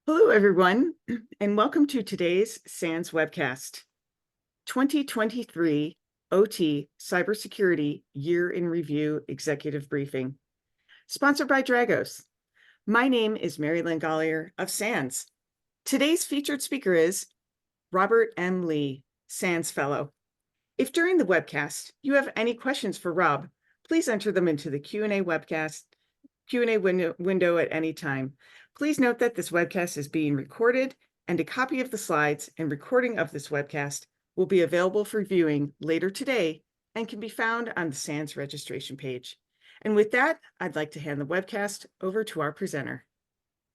Hello, everyone, and welcome to today's SANS webcast, 2023 OT Cybersecurity Year in Review Executive Briefing, sponsored by Dragos. My name is Mary Lynn Gollier of SANS. Today's featured speaker is Robert M. Lee, SANS Fellow. If during the webcast you have any questions for Rob, please enter them into the Q&A window at any time. Please note that this webcast is being recorded, and a copy of the slides and recording of this webcast will be available for viewing later today and can be found on the SANS registration page. And with that, I'd like to hand the webcast over to our presenter.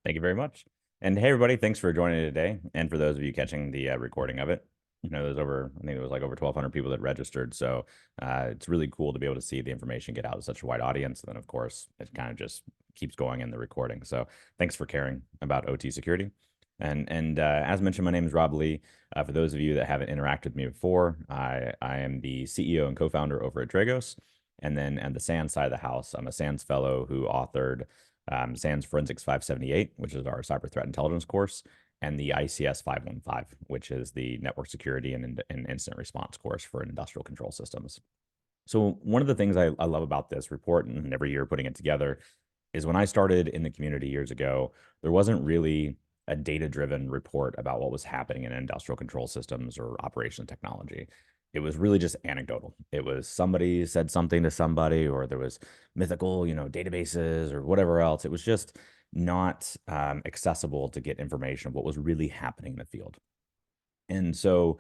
Thank you very much. And hey, everybody, thanks for joining today. And for those of you catching the recording of it, there's I think it was like over 1,200 people that registered. So it's really cool to be able to see the information get out to such a wide audience. And then, of course, it kind of just keeps going in the recording. So thanks for caring about OT security. And as mentioned, my name is Rob Lee. For those of you that haven't interacted with me before, I am the CEO and co-founder over at Dragos. And then on the SANS side of the house, I'm a SANS fellow who authored SANS Forensics 578, which is our cyber threat intelligence course, and the ICS 515, which is the network security and incident response course for industrial control systems. So one of the things I love about this report and every year putting it together is when I started in the community years ago, there wasn't really a data-driven report about what was happening in industrial control systems or operation technology. It was really just anecdotal. It was somebody said something to somebody, or there was mythical, databases or whatever else. It was just not accessible to get information of what was really happening in the field. And so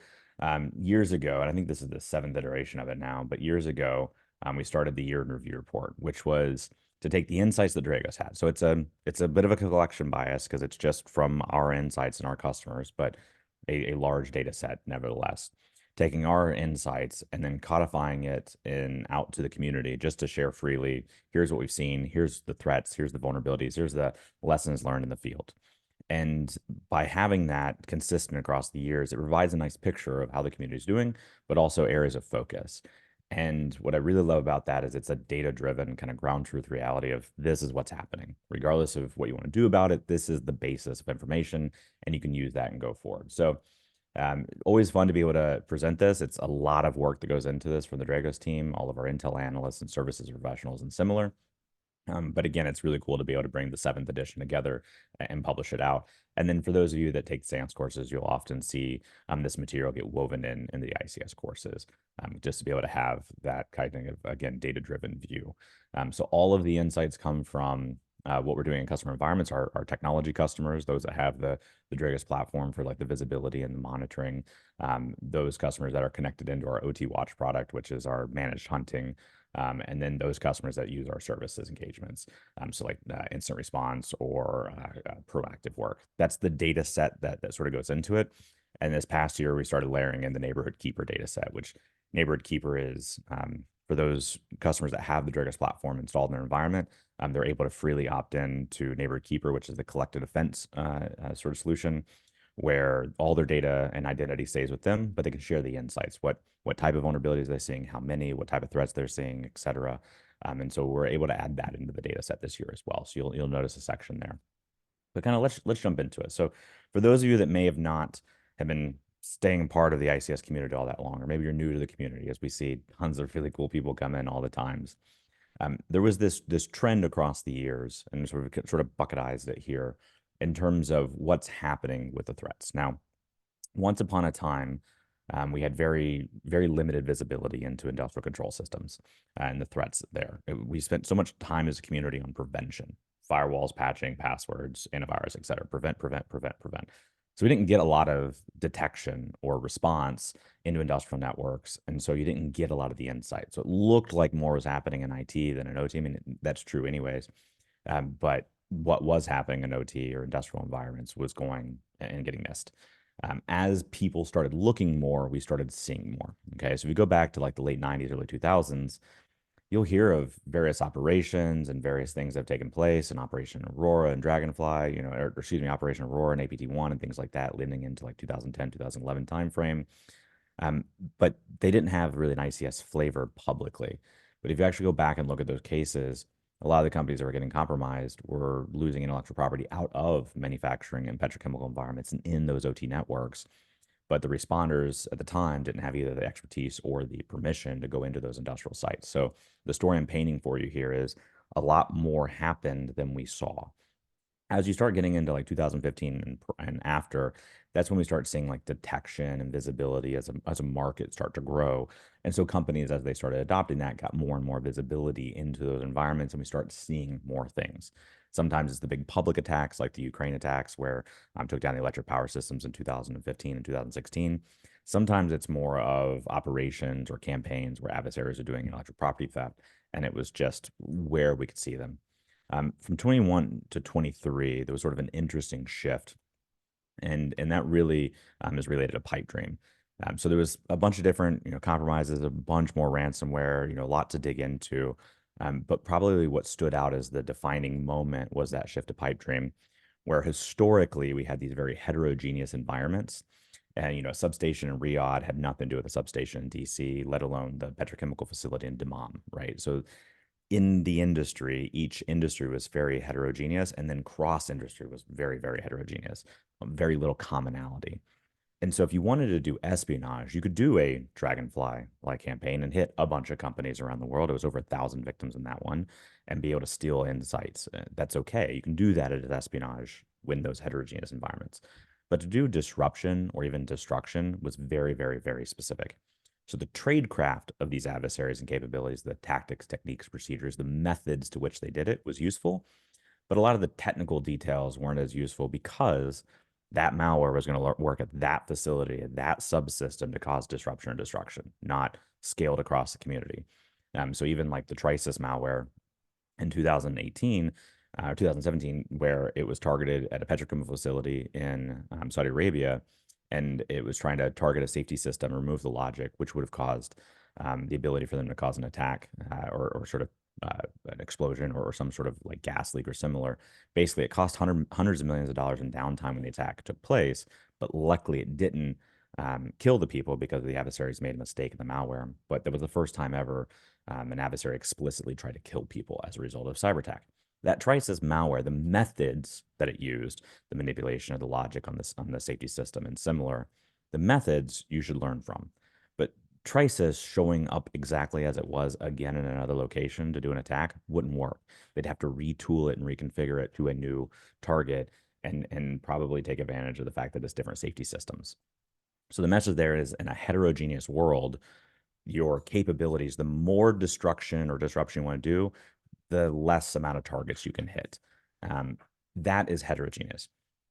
years ago, and I think this is the 7th iteration of it now, but years ago, we started the year in review report, which was to take the insights that Dragos had. So it's a bit of a collection bias because it's just from our insights and our customers, but a large data set nevertheless. Taking our insights and then codifying it out to the community just to share freely. Here's what we've seen. Here's the threats. Here's the vulnerabilities. Here's the lessons learned in the field. And by having that consistent across the years, it provides a nice picture of how the community is doing, but also areas of focus. And what I really love about that is it's a data-driven kind of ground truth reality of this is what's happening. Regardless of what you want to do about it, this is the basis of information, and you can use that and go forward. So always fun to be able to present this. It's a lot of work that goes into this from the Dragos team, all of our Intel analysts and services professionals and similar. But again, it's really cool to be able to bring the 7th edition together and publish it out. And then for those of you that take SANS courses, you'll often see this material get woven in the ICS courses, just to be able to have that kind of, again, data-driven view. So all of the insights come from what we're doing in customer environments, our technology customers, those that have the Dragos platform for like the visibility and the monitoring, those customers that are connected into our OT Watch product, which is our managed hunting, and then those customers that use our services engagements. So like instant response or proactive work. That's the data set that sort of goes into it. And this past year, we started layering in the Neighborhood Keeper data set, which Neighborhood Keeper is for those customers that have the Dragos platform installed in their environment. They're able to freely opt in to Neighborhood Keeper, which is the collective defense sort of solution, where all their data and identity stays with them, but they can share the insights. What type of vulnerabilities they're seeing, how many, what type of threats they're seeing, et cetera. And so we're able to add that into the data set this year as well. So you'll notice a section there. But kind of let's jump into it. So for those of you that may have not have been staying part of the ICS community all that long, or maybe you're new to the community, as we see tons of really cool people come in all the times. There was this trend across the years, and sort of bucketized it here in terms of what's happening with the threats. Now, once upon a time, we had very, very limited visibility into industrial control systems and the threats there. We spent so much time as a community on prevention, firewalls, patching, passwords, antivirus, et cetera. Prevent. So we didn't get a lot of detection or response into industrial networks. And so you didn't get a lot of the insight. So it looked like more was happening in IT than in OT. I mean, that's true anyways. But what was happening in OT or industrial environments was going and getting missed. As people started looking more, we started seeing more. Okay, so if you go back to like the late 90s, early 2000s, you'll hear of various operations and various things that have taken place in Operation Aurora and Dragonfly, or excuse me, Operation Aurora and APT1 and things like that, leading into like 2010, 2011 timeframe. But they didn't have really an ICS flavor publicly. But if you actually go back and look at those cases, a lot of the companies that were getting compromised were losing intellectual property out of manufacturing and petrochemical environments and in those OT networks. But the responders at the time didn't have either the expertise or the permission to go into those industrial sites. So the story I'm painting for you here is a lot more happened than we saw. As you start getting into like 2015 and after, that's when we start seeing like detection and visibility as a market start to grow. And so companies, as they started adopting that, got more and more visibility into those environments, and we start seeing more things. Sometimes it's the big public attacks, like the Ukraine attacks, where took down the electric power systems in 2015 and 2016. Sometimes it's more of operations or campaigns where adversaries are doing intellectual property theft, and it was just where we could see them. From 21 to 23, there was sort of an interesting shift, and that really is related to pipe dream. So there was a bunch of different compromises, a bunch more ransomware, a lot to dig into. But probably what stood out as the defining moment was that shift to pipe dream, where historically we had these very heterogeneous environments. And a substation in Riyadh had nothing to do with a substation in DC, let alone the petrochemical facility in Dammam, right? So in the industry, each industry was very heterogeneous, and then cross industry was very, very heterogeneous, very little commonality. And so, if you wanted to do espionage, you could do a Dragonfly like campaign and hit a bunch of companies around the world. It was over 1,000 victims in that one, and be able to steal insights. That's okay. You can do that as espionage in those heterogeneous environments. But to do disruption or even destruction was very, very, very specific. So the tradecraft of these adversaries and capabilities, the tactics, techniques, procedures, the methods to which they did it was useful, but a lot of the technical details weren't as useful because that malware was going to work at that facility, at that subsystem to cause disruption or destruction, not scaled across the community. So even like the Trisis malware in 2018 or 2017, where it was targeted at a petrochemical facility in Saudi Arabia, and it was trying to target a safety system, remove the logic, which would have caused the ability for them to cause an attack or sort of an explosion or some sort of like gas leak or similar. Basically, it cost hundreds of millions of dollars in downtime when the attack took place, but luckily it didn't kill the people because the adversaries made a mistake in the malware. But that was the first time ever an adversary explicitly tried to kill people as a result of cyber attack. That Trisis malware, the methods that it used, the manipulation of the logic on this on the safety system and similar, the methods you should learn from. But Trisis showing up exactly as it was again in another location to do an attack wouldn't work. They'd have to retool it and reconfigure it to a new target and probably take advantage of the fact that it's different safety systems. So the message there is in a heterogeneous world, your capabilities, the more destruction or disruption you want to do, the less amount of targets you can hit. That is heterogeneous.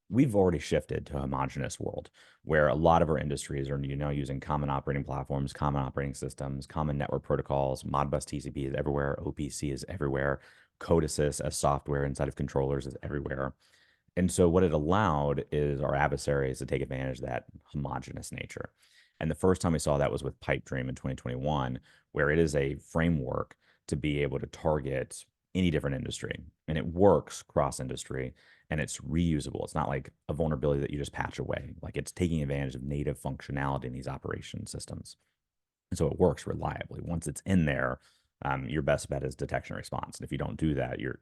We've already shifted to a homogeneous world where a lot of our industries are using common operating platforms, common operating systems, common network protocols. Modbus TCP is everywhere. OPC is everywhere. Code Assist as software inside of controllers is everywhere. And so what it allowed is our adversaries to take advantage of that homogeneous nature. And the first time we saw that was with Pipe Dream in 2021, where it is a framework to be able to target any different industry. And it works cross industry and it's reusable. It's not like a vulnerability that you just patch away. Like it's taking advantage of native functionality in these operation systems. And so it works reliably. Once it's in there, your best bet is detection and response. And if you don't do that, you're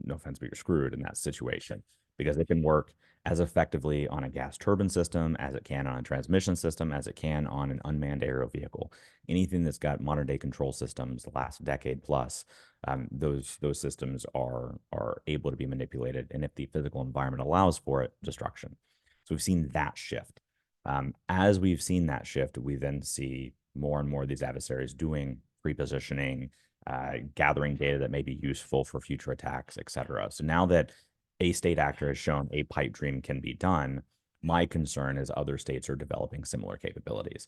no offense, but you're screwed in that situation because it can work as effectively on a gas turbine system as it can on a transmission system, as it can on an unmanned aerial vehicle. Anything that's got modern day control systems, the last decade plus, those systems are able to be manipulated, and if the physical environment allows for it, destruction. So we've seen that shift. As we've seen that shift, we then see more and more of these adversaries doing pre-positioning, gathering data that may be useful for future attacks, et cetera. So now that a state actor has shown a pipe dream can be done, my concern is other states are developing similar capabilities.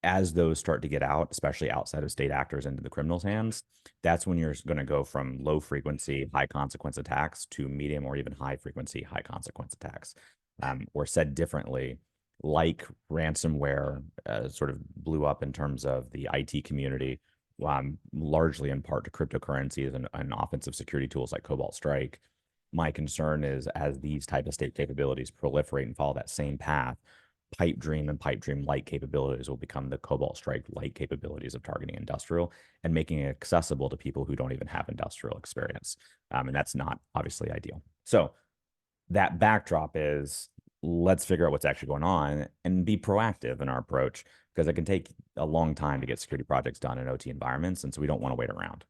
As those start to get out, especially outside of state actors into the criminals' hands, that's when you're going to go from low frequency, high consequence attacks to medium or even high frequency, high consequence attacks. Or said differently, like ransomware sort of blew up in terms of the IT community, largely in part to cryptocurrencies and offensive security tools like Cobalt Strike. My concern is as these type of state capabilities proliferate and follow that same path, pipe dream and pipe dream light capabilities will become the cobalt strike light capabilities of targeting industrial and making it accessible to people who don't even have industrial experience. And that's not obviously ideal. So that backdrop is, let's figure out what's actually going on and be proactive in our approach, because it can take a long time to get security projects done in OT environments. And so we don't want to wait around.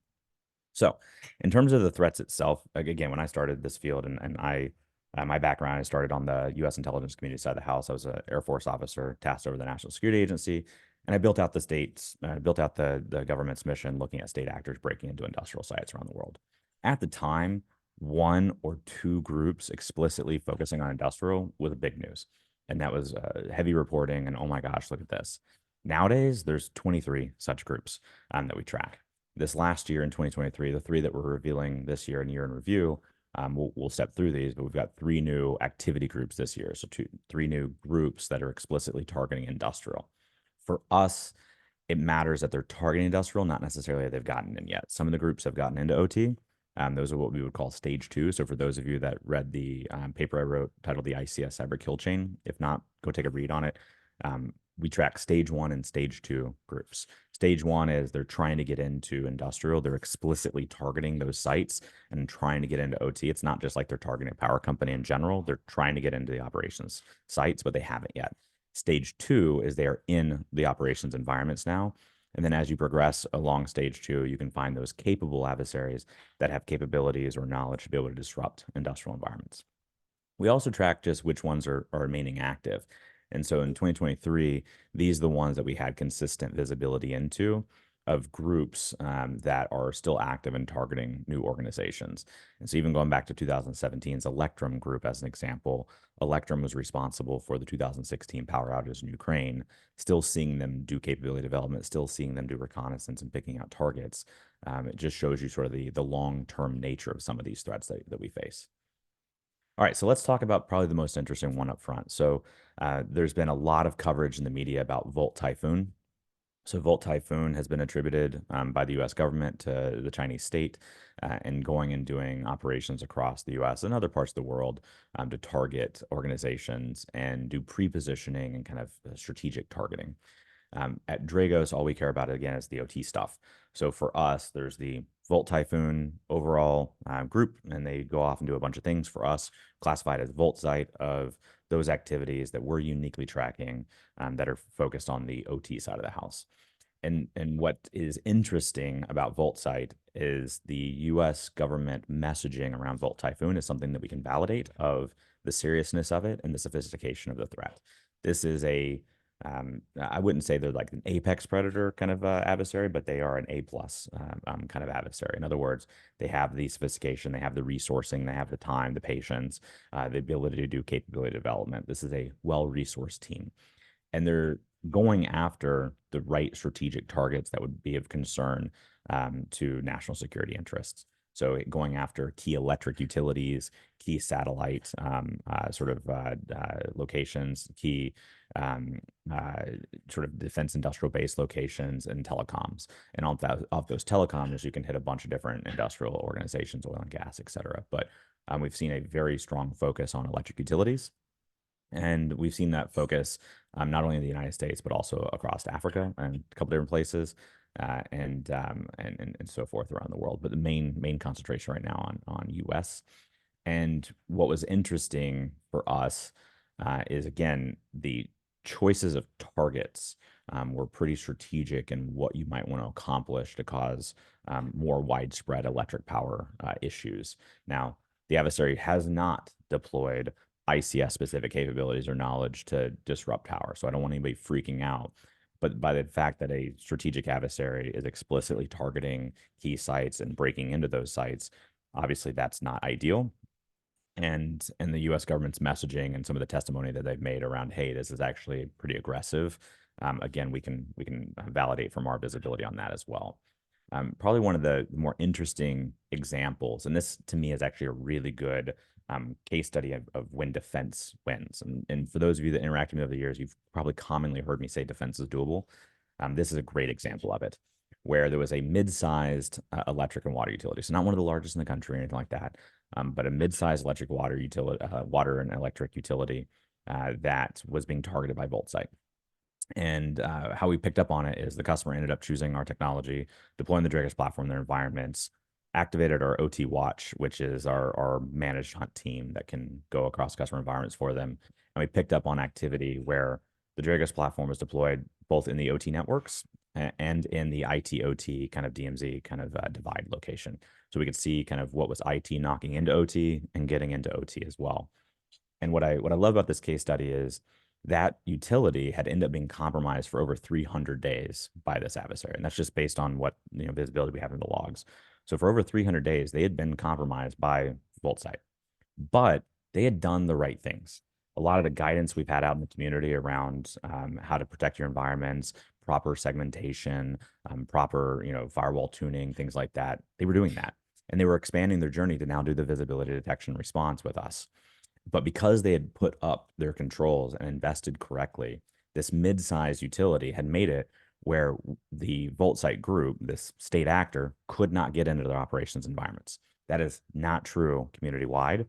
So in terms of the threats itself, again, when I started this field and my background, I started on the U.S. intelligence community side of the house. I was an Air Force officer tasked over the National Security Agency, and I built out the states, built out the government's mission, looking at state actors breaking into industrial sites around the world. At the time, one or two groups explicitly focusing on industrial was big news, and that was heavy reporting. And oh my gosh, look at this! Nowadays, there's 23 such groups that we track. This last year in 2023, the three that we're revealing this year in year in review, we'll step through these, but we've got three new activity groups this year. So three new groups that are explicitly targeting industrial. For us, it matters that they're targeting industrial, not necessarily that they've gotten in yet. Some of the groups have gotten into OT. Those are what we would call stage 2. So for those of you that read the paper I wrote titled the ICS Cyber Kill Chain, if not, go take a read on it. We track stage 1 and stage 2 groups. Stage 1 is they're trying to get into industrial. They're explicitly targeting those sites and trying to get into OT. It's not just like they're targeting a power company in general. They're trying to get into the operations sites, but they haven't yet. Stage 2 is they are in the operations environments now. And then as you progress along stage 2, you can find those capable adversaries that have capabilities or knowledge to be able to disrupt industrial environments. We also track just which ones are remaining active. And so in 2023, these are the ones that we had consistent visibility into of groups that are still active in targeting new organizations. And so even going back to 2017's Electrum group as an example, Electrum was responsible for the 2016 power outage in Ukraine, still seeing them do capability development, still seeing them do reconnaissance and picking out targets. It just shows you sort of the long-term nature of some of these threats that we face. All right, so let's talk about probably the most interesting one up front. So there's been a lot of coverage in the media about Volt Typhoon. So Volt Typhoon has been attributed by the U.S. government to the Chinese state and going and doing operations across the U.S. and other parts of the world to target organizations and do pre-positioning and kind of strategic targeting. At Dragos, all we care about, again, is the OT stuff. So for us, there's the Volt Typhoon overall group, and they go off and do a bunch of things for us, classified as Volt Site, of those activities that we're uniquely tracking that are focused on the OT side of the house. And what is interesting about Volt Site is the U.S. government messaging around Volt Typhoon is something that we can validate of the seriousness of it and the sophistication of the threat. This is I wouldn't say they're like an apex predator kind of adversary, but they are an A+ kind of adversary. In other words, they have the sophistication, they have the resourcing, they have the time, the patience, the ability to do capability development. This is a well-resourced team. And they're going after the right strategic targets that would be of concern to national security interests. So going after key electric utilities, key satellite locations, key sort of defense industrial base locations and telecoms. And off those telecoms, you can hit a bunch of different industrial organizations, oil and gas, et cetera. But we've seen a very strong focus on electric utilities. And we've seen that focus not only in the United States, but also across Africa and a couple different places. And so forth around the world, but the main concentration right now on U.S. And what was interesting for us is, again, the choices of targets were pretty strategic in what you might want to accomplish to cause more widespread electric power issues. Now, the adversary has not deployed ICS specific capabilities or knowledge to disrupt power, so I don't want anybody freaking out. But by the fact that a strategic adversary is explicitly targeting key sites and breaking into those sites, obviously that's not ideal. And the U.S. government's messaging and some of the testimony that they've made around, hey, this is actually pretty aggressive. Again, we can validate from our visibility on that as well. Probably one of the more interesting examples, and this to me is actually a really good case study of when defense wins. And for those of you that interacted with me over the years, you've probably commonly heard me say defense is doable. This is a great example of it, where there was a mid-sized electric and water utility. So not one of the largest in the country or anything like that, but a mid-sized electric water utility, water and electric utility that was being targeted by VaultSite. And how we picked up on it is the customer ended up choosing our technology, deploying the Dragos platform in their environments, activated our OT Watch, which is our managed hunt team that can go across customer environments for them. And we picked up on activity where the Dragos platform was deployed both in the OT networks and in the IT OT kind of DMZ kind of divide location. So we could see kind of what was IT knocking into OT and getting into OT as well. And what I love about this case study is that utility had ended up being compromised for over 300 days by this adversary. And that's just based on what visibility we have in the logs. So for over 300 days, they had been compromised by VaultSite, but they had done the right things. A lot of the guidance we've had out in the community around how to protect your environments, proper segmentation, proper firewall tuning, things like that. They were doing that, and they were expanding their journey to now do the visibility detection response with us. But because they had put up their controls and invested correctly, this mid-sized utility had made it where the VaultSite group, this state actor, could not get into their operations environments. That is not true community-wide.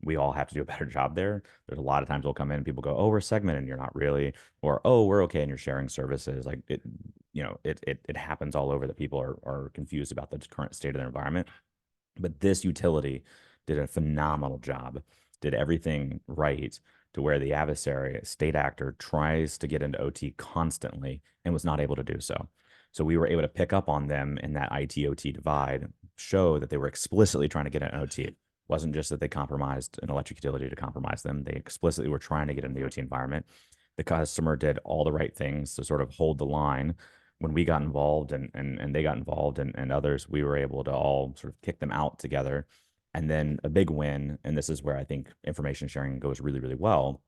We all have to do a better job there. There's a lot of times we'll come in and people go, "Oh, we're segmented," and you're not really, or "Oh, we're okay," and you're sharing services. Like it happens all over that people are confused about the current state of their environment. But this utility did a phenomenal job, did everything right to where the adversary, state actor, tries to get into OT constantly and was not able to do so. So we were able to pick up on them in that IT OT divide, show that they were explicitly trying to get an OT. It wasn't just that they compromised an electric utility to compromise them. They explicitly were trying to get into the OT environment. The customer did all the right things to sort of hold the line. When we got involved and they got involved and others, we were able to all sort of kick them out together. And then a big win, and this is where I think information sharing goes really, really well,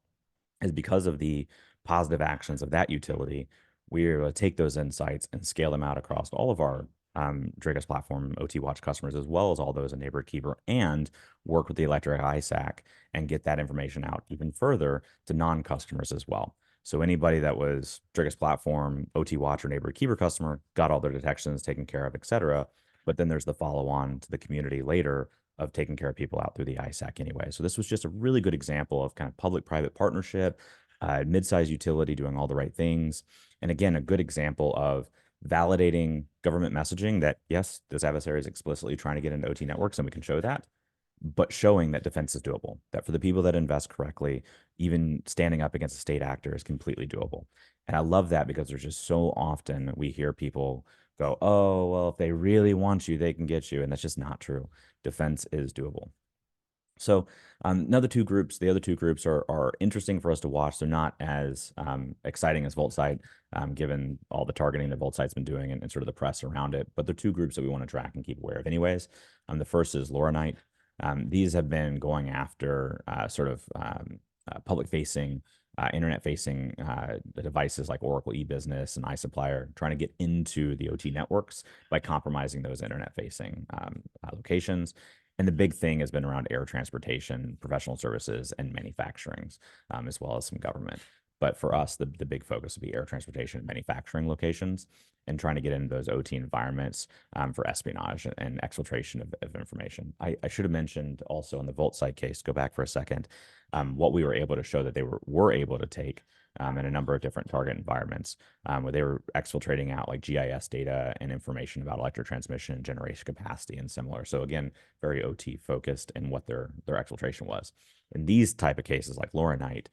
is because of the positive actions of that utility, we're able to take those insights and scale them out across all of our Dragos platform OT Watch customers, as well as all those in Neighborhood Keeper, and work with the electric ISAC and get that information out even further to non-customers as well. So anybody that was Dragos platform, OT Watch, or Neighborhood Keeper customer got all their detections taken care of, et cetera. But then there's the follow-on to the community later of taking care of people out through the ISAC anyway. So this was just a really good example of kind of public-private partnership, mid-sized utility doing all the right things. And again, a good example of validating government messaging that, yes, this adversary is explicitly trying to get into OT networks, and we can show that, but showing that defense is doable, that for the people that invest correctly, even standing up against a state actor is completely doable. And I love that because there's just so often we hear people go, "Oh, well, if they really want you, they can get you." And that's just not true. Defense is doable. So the other two groups are interesting for us to watch. They're not as exciting as VaultSite, given all the targeting that VaultSite's been doing and sort of the press around it. But they're two groups that we want to track and keep aware of anyways. The first is Laurinite. These have been going after public-facing, internet-facing devices like Oracle eBusiness and iSupplier, trying to get into the OT networks by compromising those internet-facing locations. And the big thing has been around air transportation, professional services, and manufacturing, as well as some government. But for us, the big focus would be air transportation and manufacturing locations and trying to get into those OT environments for espionage and exfiltration of information. I should have mentioned also in the VaultSite case, go back for a second, what we were able to show that they were able to take in a number of different target environments where they were exfiltrating out like GIS data and information about electric transmission and generation capacity and similar. So again, very OT focused in what their exfiltration was. In these type of cases like Laurinite,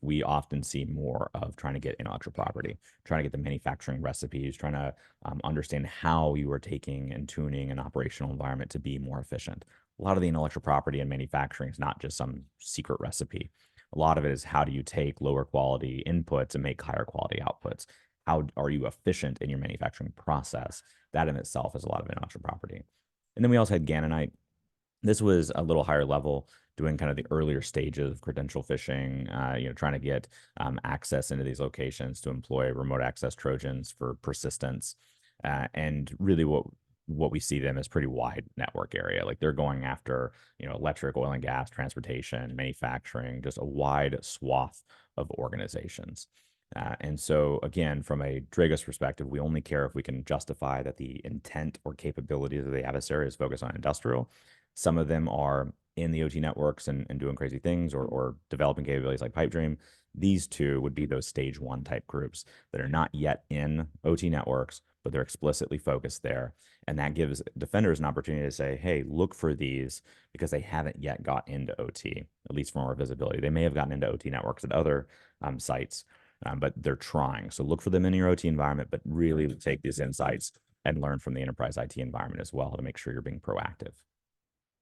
we often see more of trying to get intellectual property, trying to get the manufacturing recipes, trying to understand how you are taking and tuning an operational environment to be more efficient. A lot of the intellectual property in manufacturing is not just some secret recipe. A lot of it is how do you take lower quality inputs and make higher quality outputs? How are you efficient in your manufacturing process? That in itself is a lot of intellectual property. And then we also had Ganonite. This was a little higher level, doing kind of the earlier stages of credential phishing, trying to get access into these locations to employ remote access Trojans for persistence. And really what we see them as pretty wide network area. Like they're going after, electric, oil and gas, transportation, manufacturing, just a wide swath of organizations. And so again, from a Dragos perspective, we only care if we can justify that the intent or capabilities of the adversary is focused on industrial. Some of them are in the OT networks and doing crazy things or developing capabilities like pipe dream. These two would be those stage one type groups that are not yet in OT networks, but they're explicitly focused there. And that gives defenders an opportunity to say, hey, look for these because they haven't yet got into OT, at least from our visibility. They may have gotten into OT networks at other sites, but they're trying. So look for them in your OT environment, but really take these insights and learn from the enterprise IT environment as well to make sure you're being proactive.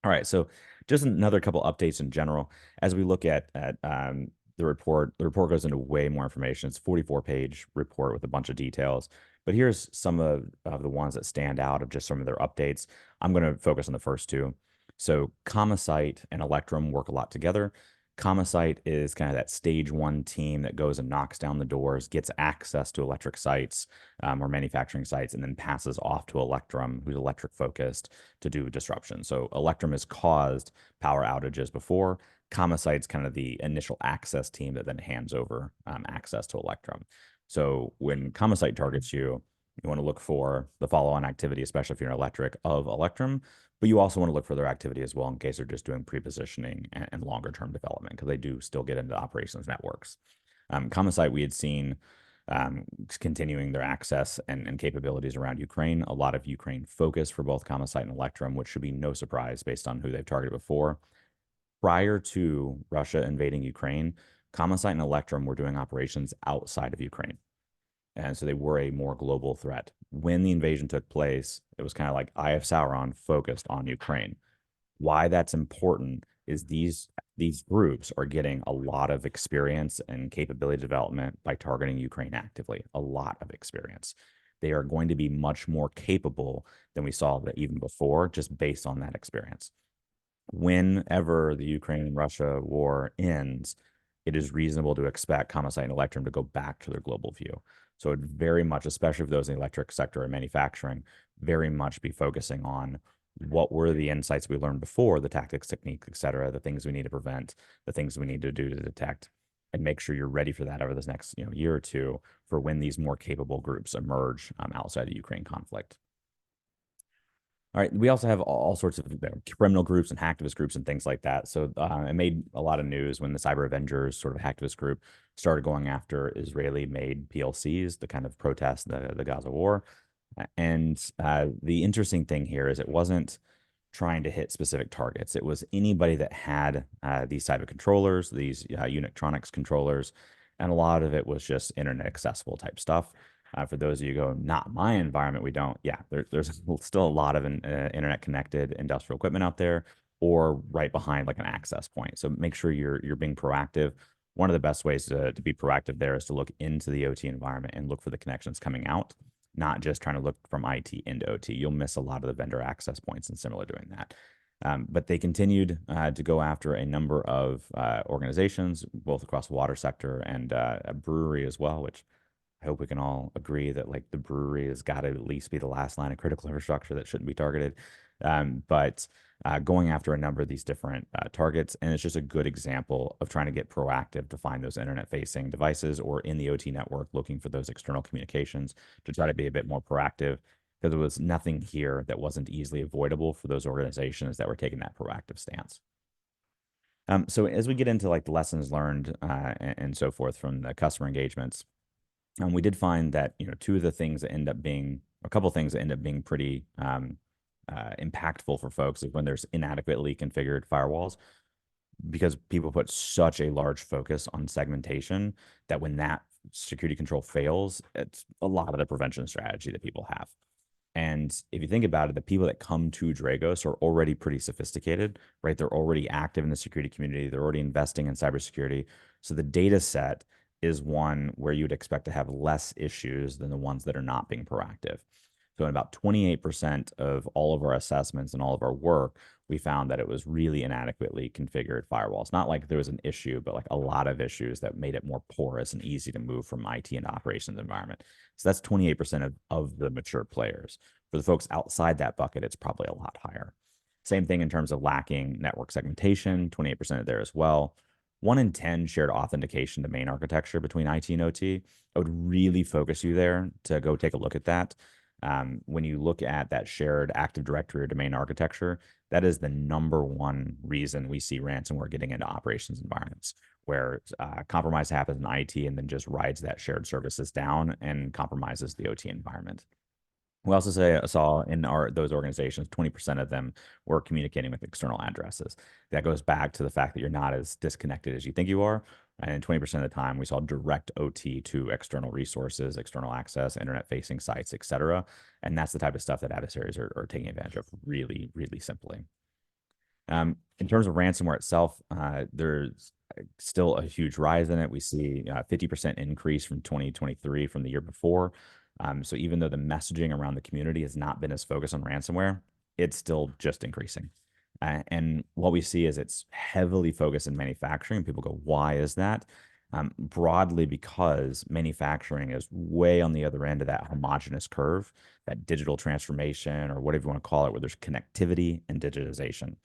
All right, so just another couple updates in general. As we look at the report goes into way more information. It's a 44-page report with a bunch of details. But here's some of the ones that stand out of just some of their updates. I'm going to focus on the first two. So Comosite and Electrum work a lot together. Comosite is kind of that stage one team that goes and knocks down the doors, gets access to electric sites or manufacturing sites, and then passes off to Electrum, who's electric focused, to do disruption. So Electrum has caused power outages before. Comosite's kind of the initial access team that then hands over access to Electrum. So when Comosite targets you, you want to look for the follow-on activity, especially if you're an electric, of Electrum, but you also want to look for their activity as well in case they're just doing pre-positioning and longer-term development because they do still get into operations networks. Comosite, we had seen continuing their access and capabilities around Ukraine. A lot of Ukraine focus for both Comosite and Electrum, which should be no surprise based on who they've targeted before. Prior to Russia invading Ukraine, Comosite and Electrum were doing operations outside of Ukraine. And so they were a more global threat. When the invasion took place, it was kind of like Eye of Sauron focused on Ukraine. Why that's important is these groups are getting a lot of experience and capability development by targeting Ukraine actively, a lot of experience. They are going to be much more capable than we saw that even before, just based on that experience. Whenever the Ukraine-Russia war ends, it is reasonable to expect Comosite and Electrum to go back to their global view. So it very much, especially for those in the electric sector and manufacturing, very much be focusing on what were the insights we learned before, the tactics, techniques, et cetera, the things we need to prevent, the things we need to do to detect, and make sure you're ready for that over this next year or two for when these more capable groups emerge outside the Ukraine conflict. All right. We also have all sorts of criminal groups and hacktivist groups and things like that. So it made a lot of news when the Cyber Avengers sort of hacktivist group started going after Israeli-made PLCs, the kind of protest the Gaza war. And the interesting thing here is it wasn't trying to hit specific targets. It was anybody that had these type of controllers, these Unitronics controllers, and a lot of it was just internet accessible type stuff. For those of you who go, not my environment, we don't. Yeah, there's still a lot of internet connected industrial equipment out there, or right behind like an access point. So make sure you're being proactive. One of the best ways to be proactive there is to look into the OT environment and look for the connections coming out, not just trying to look from IT into OT. You'll miss a lot of the vendor access points and similar doing that. But they continued to go after a number of organizations, both across the water sector and a brewery as well, which I hope we can all agree that like the brewery has got to at least be the last line of critical infrastructure that shouldn't be targeted. But going after a number of these different targets, and it's just a good example of trying to get proactive to find those internet-facing devices or in the OT network, looking for those external communications to try to be a bit more proactive, because there was nothing here that wasn't easily avoidable for those organizations that were taking that proactive stance. So as we get into like the lessons learned and so forth from the customer engagements, we did find that two of the things that end up being a couple things that end up being pretty impactful for folks is when there's inadequately configured firewalls, because people put such a large focus on segmentation that when that security control fails, it's a lot of the prevention strategy that people have. And if you think about it, the people that come to Dragos are already pretty sophisticated, right? They're already active in the security community. They're already investing in cybersecurity. So the data set is one where you'd expect to have less issues than the ones that are not being proactive. So in about 28% of all of our assessments and all of our work, we found that it was really inadequately configured firewalls. Not like there was an issue, but like a lot of issues that made it more porous and easy to move from IT into operations environment. So that's 28% of the mature players. For the folks outside that bucket, it's probably a lot higher. Same thing in terms of lacking network segmentation, 28% there as well. 1 in 10 shared authentication domain architecture between IT and OT. I would really focus you there to go take a look at that. When you look at that shared Active Directory or domain architecture, that is the number one reason we see ransomware getting into operations environments where compromise happens in IT and then just rides that shared services down and compromises the OT environment. We also saw in those organizations, 20% of them were communicating with external addresses. That goes back to the fact that you're not as disconnected as you think you are. And 20% of the time, we saw direct OT to external resources, external access, internet-facing sites, et cetera. And that's the type of stuff that adversaries are taking advantage of really, really simply. In terms of ransomware itself, there's still a huge rise in it. We see a 50% increase from 2023 from the year before. So even though the messaging around the community has not been as focused on ransomware, it's still just increasing. And what we see is it's heavily focused in manufacturing. People go, why is that? Broadly because manufacturing is way on the other end of that homogeneous curve, that digital transformation, or whatever you want to call it, where there's connectivity and digitization.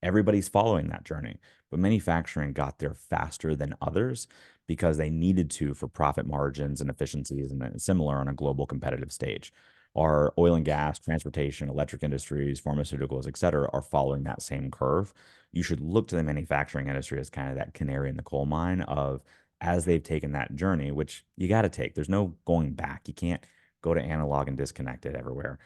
Everybody's following that journey, but manufacturing got there faster than others because they needed to for profit margins and efficiencies and similar on a global competitive stage. Our oil and gas, transportation, electric industries, pharmaceuticals, et cetera, are following that same curve. You should look to the manufacturing industry as kind of that canary in the coal mine of as they've taken that journey, which you got to take. There's no going back. You can't go to analog and disconnect it everywhere.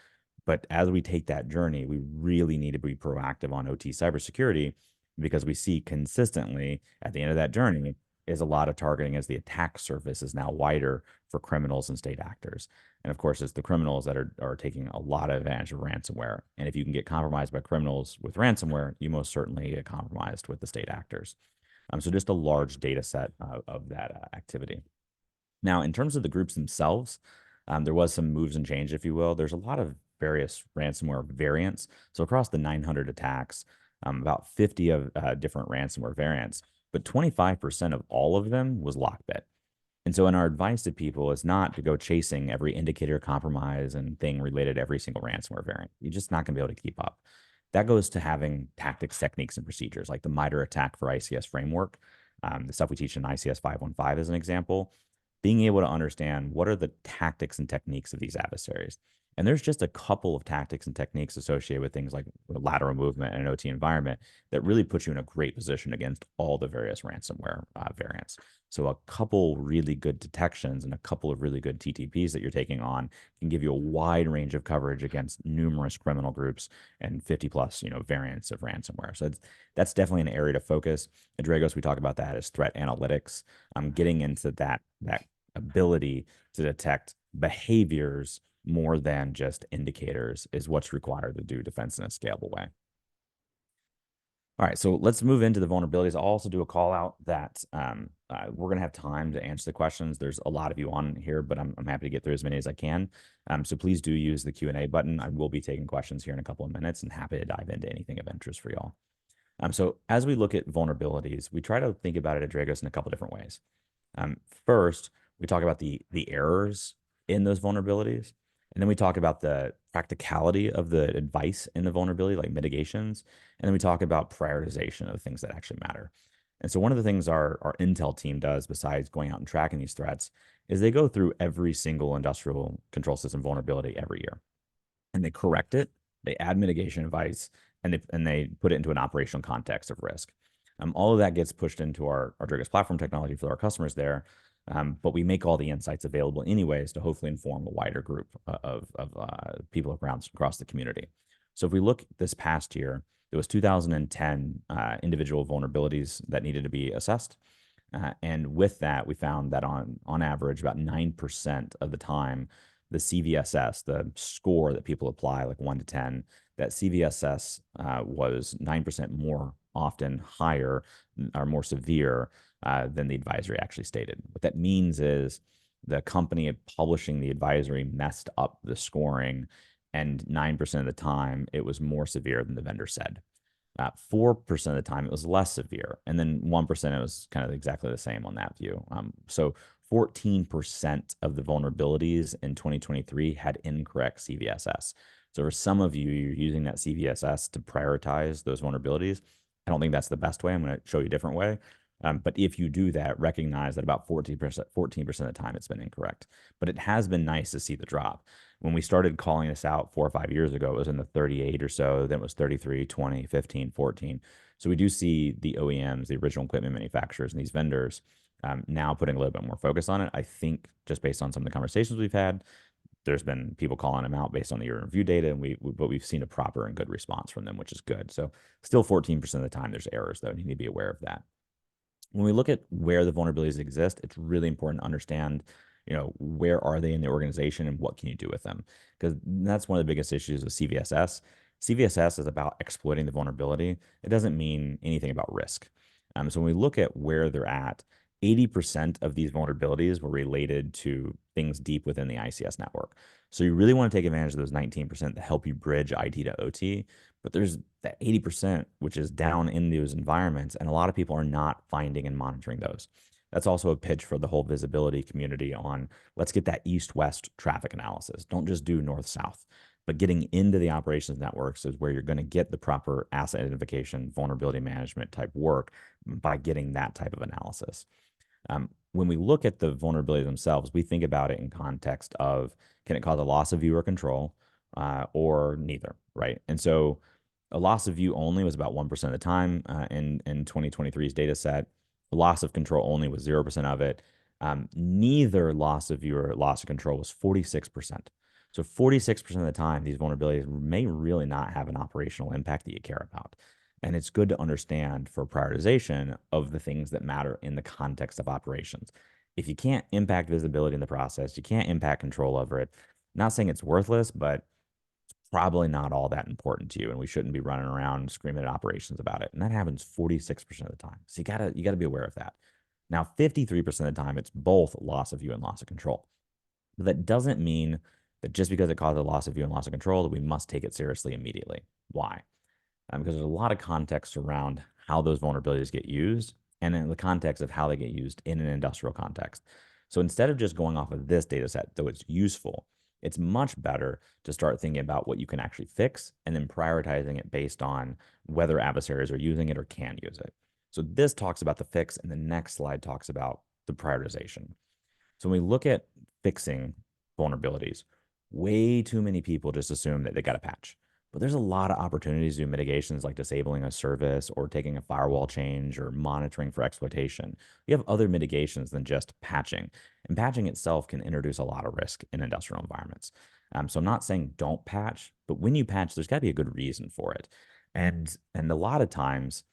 But as we take that journey, we really need to be proactive on OT cybersecurity because we see consistently at the end of that journey is a lot of targeting as the attack surface is now wider for criminals and state actors. And of course, it's the criminals that are taking a lot of advantage of ransomware. And if you can get compromised by criminals with ransomware, you most certainly get compromised with the state actors. So just a large data set of that activity. Now, in terms of the groups themselves, there was some moves and change, if you will. There's a lot of various ransomware variants. So across the 900 attacks, about 50 of different ransomware variants, but 25% of all of them was Lockbit. And so, in our advice to people is not to go chasing every indicator compromise and thing related to every single ransomware variant. You're just not going to be able to keep up. That goes to having tactics, techniques, and procedures like the MITRE attack for ICS framework, the stuff we teach in ICS 515 as an example, being able to understand what are the tactics and techniques of these adversaries. And there's just a couple of tactics and techniques associated with things like lateral movement and an OT environment that really put you in a great position against all the various ransomware variants. So a couple really good detections and a couple of really good TTPs that you're taking on can give you a wide range of coverage against numerous criminal groups and 50 plus, variants of ransomware. So that's definitely an area to focus. At Dragos, we talk about that as threat analytics. Getting into that ability to detect behaviors more than just indicators is what's required to do defense in a scalable way. All right, so let's move into the vulnerabilities. I'll also do a call out that we're going to have time to answer the questions. There's a lot of you on here, but I'm happy to get through as many as I can. So please do use the Q&A button. I will be taking questions here in a couple of minutes and happy to dive into anything of interest for y'all. So as we look at vulnerabilities, we try to think about it at Dragos in a couple different ways. First, we talk about the errors in those vulnerabilities. And then we talk about the practicality of the advice in the vulnerability, like mitigations. And then we talk about prioritization of the things that actually matter. And so one of the things our Intel team does, besides going out and tracking these threats, is they go through every single industrial control system vulnerability every year. And they correct it, they add mitigation advice, and they put it into an operational context of risk. All of that gets pushed into our Dragos platform technology for our customers there. But we make all the insights available anyways to hopefully inform a wider group of people across the community. So if we look this past year, there was 2010 individual vulnerabilities that needed to be assessed. And with that, we found that on average, about 9% of the time, the CVSS, the score that people apply, like 1 to 10, that CVSS was 9% more often higher or more severe than the advisory actually stated. What that means is the company publishing the advisory messed up the scoring, and 9% of the time it was more severe than the vendor said. 4% of the time it was less severe, and then 1% it was kind of exactly the same on that view. So 14% of the vulnerabilities in 2023 had incorrect CVSS. So for some of you, you're using that CVSS to prioritize those vulnerabilities. I don't think that's the best way. I'm going to show you a different way. But if you do that, recognize that about 14% of the time it's been incorrect. But it has been nice to see the drop. When we started calling this out 4 or 5 years ago, it was in the 38 or so, then it was 33, 20, 15, 14. So we do see the OEMs, the original equipment manufacturers, and these vendors now putting a little bit more focus on it. I think just based on some of the conversations we've had, there's been people calling them out based on the year in review data, and but we've seen a proper and good response from them, which is good. So still 14% of the time there's errors, though, and you need to be aware of that. When we look at where the vulnerabilities exist, it's really important to understand, where are they in the organization and what can you do with them? Because that's one of the biggest issues with CVSS. CVSS is about exploiting the vulnerability. It doesn't mean anything about risk. So when we look at where they're at, 80% of these vulnerabilities were related to things deep within the ICS network. So you really want to take advantage of those 19% that help you bridge IT to OT. But there's that 80%, which is down in those environments, and a lot of people are not finding and monitoring those. That's also a pitch for the whole visibility community on let's get that east-west traffic analysis. Don't just do north-south, but getting into the operations networks is where you're going to get the proper asset identification, vulnerability management type work by getting that type of analysis. When we look at the vulnerability themselves, we think about it in context of, can it cause a loss of view or control, or neither, right? And so a loss of view only was about 1% of the time in 2023's data set. The loss of control only was 0% of it. Neither loss of view or loss of control was 46%. So 46% of the time, these vulnerabilities may really not have an operational impact that you care about. And it's good to understand for prioritization of the things that matter in the context of operations. If you can't impact visibility in the process, you can't impact control over it. Not saying it's worthless, but it's probably not all that important to you. And we shouldn't be running around screaming at operations about it. And that happens 46% of the time. So you gotta be aware of that. Now, 53% of the time, it's both loss of view and loss of control. But that doesn't mean that just because it causes a loss of view and loss of control, that we must take it seriously immediately. Why? Because there's a lot of context around how those vulnerabilities get used and in the context of how they get used in an industrial context. So instead of just going off of this data set, though it's useful, it's much better to start thinking about what you can actually fix and then prioritizing it based on whether adversaries are using it or can use it. So this talks about the fix, and the next slide talks about the prioritization. So when we look at fixing vulnerabilities, way too many people just assume that they got a patch. But there's a lot of opportunities to do mitigations like disabling a service or taking a firewall change or monitoring for exploitation. You have other mitigations than just patching. And patching itself can introduce a lot of risk in industrial environments. So I'm not saying don't patch, but when you patch, there's got to be a good reason for it. And a lot of times,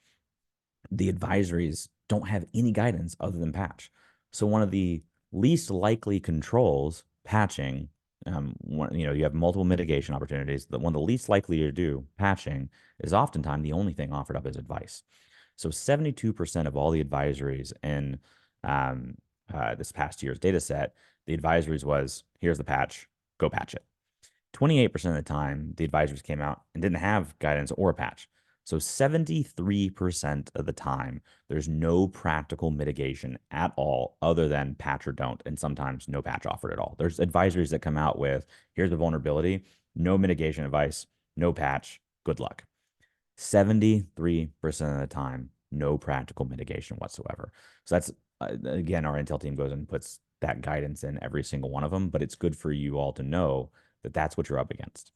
the advisories don't have any guidance other than patch. So one of the least likely controls, patching, you have multiple mitigation opportunities. One of the least likely to do, patching, is oftentimes the only thing offered up as advice. So 72% of all the advisories in this past year's data set, the advisories was, here's the patch, go patch it. 28% of the time, the advisories came out and didn't have guidance or a patch. So 73% of the time, there's no practical mitigation at all other than patch or don't, and sometimes no patch offered at all. There's advisories that come out with, here's the vulnerability, no mitigation advice, no patch, good luck. 73% of the time, no practical mitigation whatsoever. So that's, again, our Intel team goes and puts that guidance in every single one of them, but it's good for you all to know that that's what you're up against.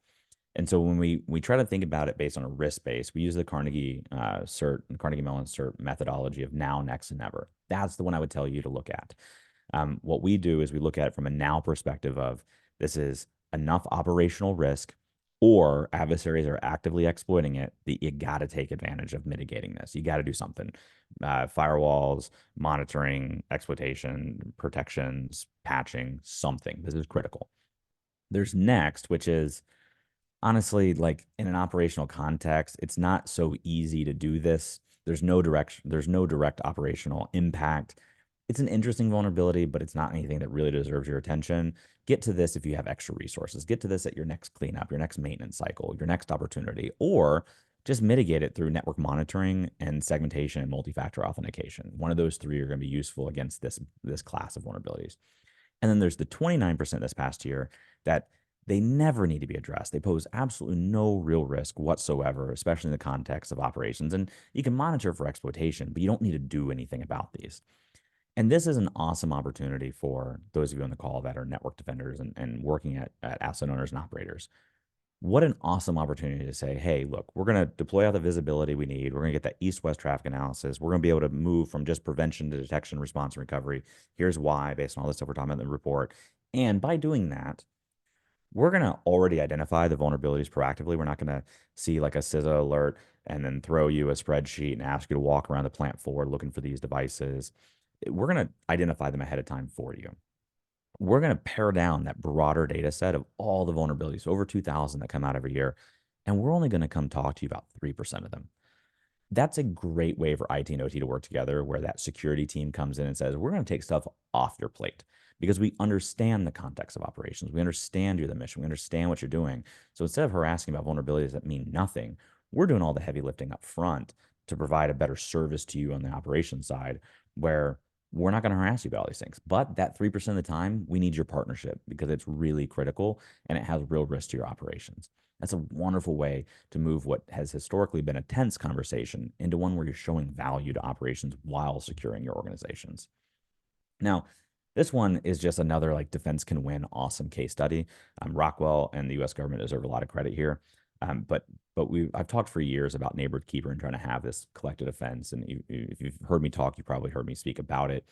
And so when we try to think about it based on a risk base, we use the Carnegie Carnegie Mellon CERT methodology of now, next, and never. That's the one I would tell you to look at. What we do is we look at it from a now perspective of, this is enough operational risk, or adversaries are actively exploiting it, that you got to take advantage of mitigating this. You got to do something. Firewalls, monitoring, exploitation, protections, patching, something. This is critical. There's next, which is, honestly, like in an operational context, it's not so easy to do this. There's no direct operational impact. It's an interesting vulnerability, but it's not anything that really deserves your attention. Get to this if you have extra resources. Get to this at your next cleanup, your next maintenance cycle, your next opportunity, or just mitigate it through network monitoring and segmentation and multi-factor authentication. One of those three are going to be useful against this class of vulnerabilities. And then there's the 29% this past year that they never need to be addressed. They pose absolutely no real risk whatsoever, especially in the context of operations. And you can monitor for exploitation, but you don't need to do anything about these. And this is an awesome opportunity for those of you on the call that are network defenders and working at asset owners and operators. What an awesome opportunity to say, hey, look, we're going to deploy all the visibility we need. We're going to get that east-west traffic analysis. We're going to be able to move from just prevention to detection, response, and recovery. Here's why, based on all this stuff we're talking about in the report. And by doing that, we're going to already identify the vulnerabilities proactively. We're not going to see like a CISA alert and then throw you a spreadsheet and ask you to walk around the plant floor looking for these devices. We're going to identify them ahead of time for you. We're going to pare down that broader data set of all the vulnerabilities, over 2,000 that come out every year. And we're only going to come talk to you about 3% of them. That's a great way for IT and OT to work together, where that security team comes in and says, we're going to take stuff off your plate because we understand the context of operations. We understand you're the mission. We understand what you're doing. So instead of harassing about vulnerabilities that mean nothing, we're doing all the heavy lifting up front to provide a better service to you on the operations side, where we're not going to harass you about all these things. But that 3% of the time, we need your partnership because it's really critical and it has real risk to your operations. That's a wonderful way to move what has historically been a tense conversation into one where you're showing value to operations while securing your organizations. Now, this one is just another like defense can win awesome case study. Rockwell and the U.S. government deserve a lot of credit here. But I've talked for years about neighborhood keeper and trying to have this collective defense. And if you've heard me talk, you probably heard me speak about it.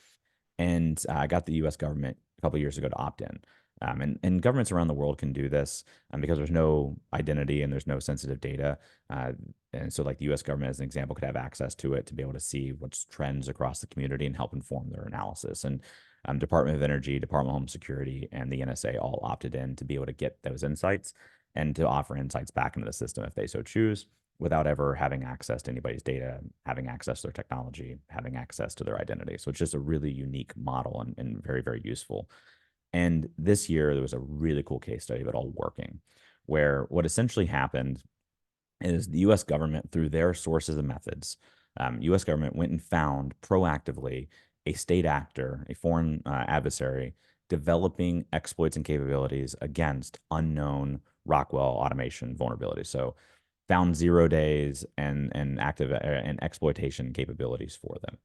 And I got the U.S. government a couple of years ago to opt in. And governments around the world can do this because there's no identity and there's no sensitive data. And so like the US government, as an example, could have access to it to be able to see what's trends across the community and help inform their analysis. And Department of Energy, Department of Home Security, and the NSA all opted in to be able to get those insights and to offer insights back into the system if they so choose, without ever having access to anybody's data, having access to their technology, having access to their identity. So it's just a really unique model and very, very useful. And this year, there was a really cool case study of it all working, where what essentially happened is the US government, through their sources and methods, US government went and found proactively a state actor, a foreign adversary, developing exploits and capabilities against unknown Rockwell automation vulnerabilities. So found 0 days and active and exploitation capabilities for them.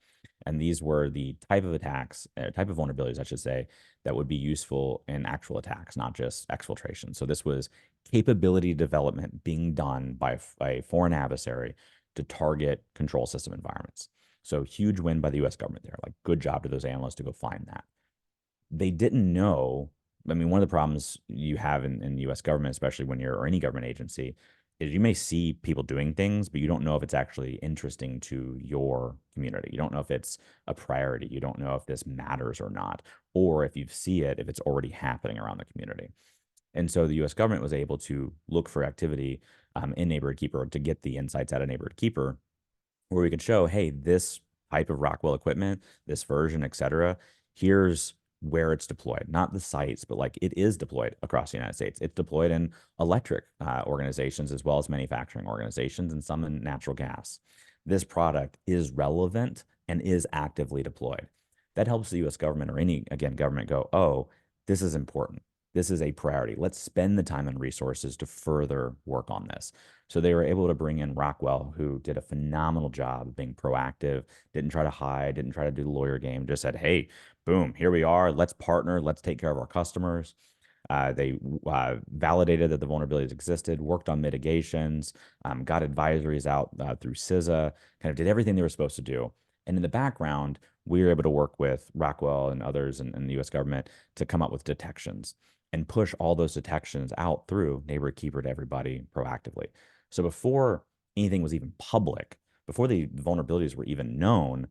And these were the type of attacks, type of vulnerabilities, I should say, that would be useful in actual attacks, not just exfiltration. So this was capability development being done by a foreign adversary to target control system environments. So huge win by the US government there. Like, good job to those analysts to go find that. They didn't know. I mean, one of the problems you have in the US government, especially when you're, or any government agency, is you may see people doing things, but you don't know if it's actually interesting to your community. You don't know if it's a priority. You don't know if this matters or not, or if you see it, if it's already happening around the community. And so the US government was able to look for activity in Neighborhood Keeper to get the insights out of Neighborhood Keeper, where we could show, hey, this type of Rockwell equipment, this version, et cetera, here's where it's deployed, not the sites, but like it is deployed across the United States. It's deployed in electric organizations as well as manufacturing organizations and some in natural gas. This product is relevant and is actively deployed. That helps the US government or any, again, government go, oh, this is important. This is a priority. Let's spend the time and resources to further work on this. So they were able to bring in Rockwell, who did a phenomenal job of being proactive, didn't try to hide, didn't try to do the lawyer game, just said, hey, boom, here we are. Let's partner. Let's take care of our customers. They validated that the vulnerabilities existed, worked on mitigations, got advisories out through CISA, kind of did everything they were supposed to do. And in the background, we were able to work with Rockwell and others in the US government to come up with detections and push all those detections out through Neighborhood Keeper to everybody proactively. So before anything was even public, before the vulnerabilities were even known,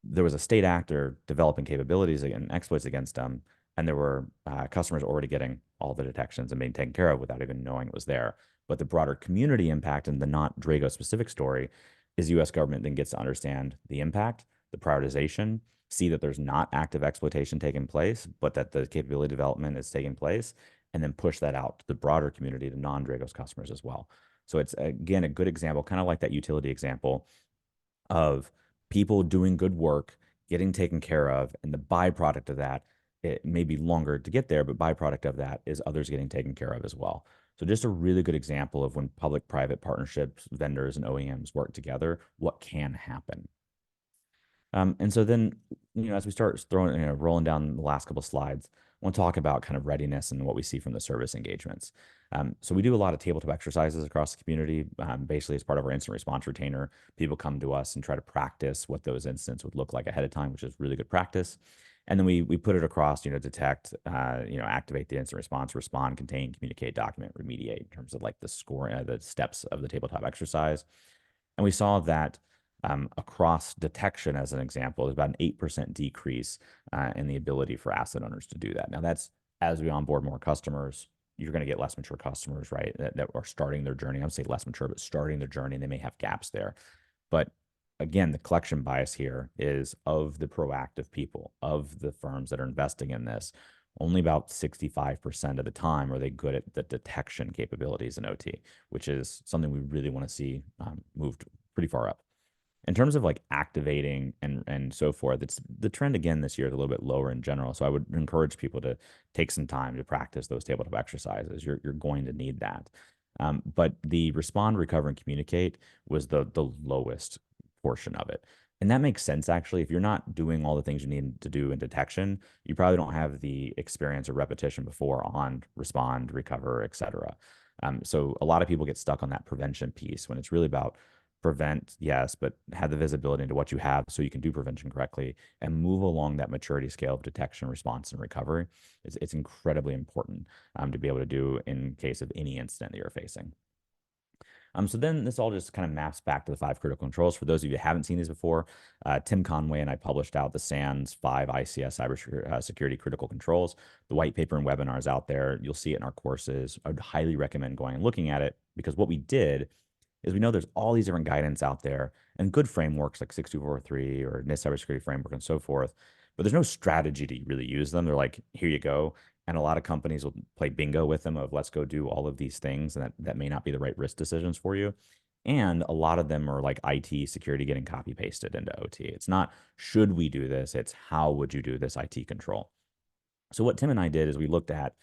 there was a state actor developing capabilities and exploits against them, and there were customers already getting all the detections and being taken care of without even knowing it was there. But the broader community impact and the not Drago specific story is U.S. government then gets to understand the impact, the prioritization, see that there's not active exploitation taking place, but that the capability development is taking place, and then push that out to the broader community, to non-Dragos customers as well. So it's, again, a good example, kind of like that utility example of people doing good work, getting taken care of, and the byproduct of that it may be longer to get there, but byproduct of that is others getting taken care of as well. So just a really good example of when public-private partnerships, vendors, and OEMs work together, what can happen. And so then, as we start throwing, rolling down the last couple of slides, I want to talk about kind of readiness and what we see from the service engagements. So we do a lot of tabletop exercises across the community. Basically, as part of our incident response retainer, people come to us and try to practice what those incidents would look like ahead of time, which is really good practice. And then we put it across, detect, activate the incident response, respond, contain, communicate, document, remediate in terms of like the score, the steps of the tabletop exercise. And we saw that across detection, as an example, there's about an 8% decrease in the ability for asset owners to do that. Now, that's as we onboard more customers, you're going to get less mature customers, right? That are starting their journey. I would say less mature, but starting their journey, and they may have gaps there. But again, the collection bias here is of the proactive people, of the firms that are investing in this. Only about 65% of the time are they good at the detection capabilities in OT, which is something we really want to see moved pretty far up. In terms of like activating and so forth, it's the trend again this year is a little bit lower in general. So I would encourage people to take some time to practice those tabletop exercises. You're going to need that. But the respond, recover, and communicate was the lowest portion of it. And that makes sense actually. If you're not doing all the things you need to do in detection, you probably don't have the experience or repetition before on respond, recover, et cetera. So a lot of people get stuck on that prevention piece when it's really about prevent, yes, but have the visibility into what you have so you can do prevention correctly and move along that maturity scale of detection, response, and recovery. It's incredibly important to be able to do in case of any incident that you're facing. So then this all just kind of maps back to the 5 critical controls. For those of you who haven't seen these before, Tim Conway and I published out the SANS 5 ICS cybersecurity critical controls. The white paper and webinars out there. You'll see it in our courses. I would highly recommend going and looking at it because what we did is we know there's all these different guidance out there and good frameworks like 6243 or NIST cybersecurity framework and so forth, but there's no strategy to really use them. They're like, here you go. And a lot of companies will play bingo with them of let's go do all of these things. And that may not be the right risk decisions for you. And a lot of them are like IT security getting copy pasted into OT. It's not, should we do this? It's how would you do this IT control? So what Tim and I did is we looked at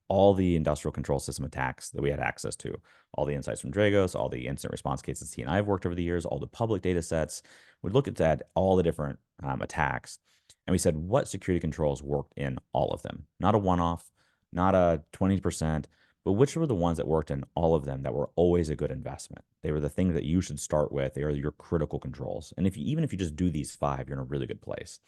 all the industrial control system attacks that we had access to, all the insights from Dragos, all the incident response cases he and I have worked over the years, all the public data sets. We looked at that, all the different attacks, and we said what security controls worked in all of them. Not a one-off, not a 20%, but which were the ones that worked in all of them that were always a good investment. They were the things that you should start with. They are your critical controls. And even if you just do these 5, you're in a really good place.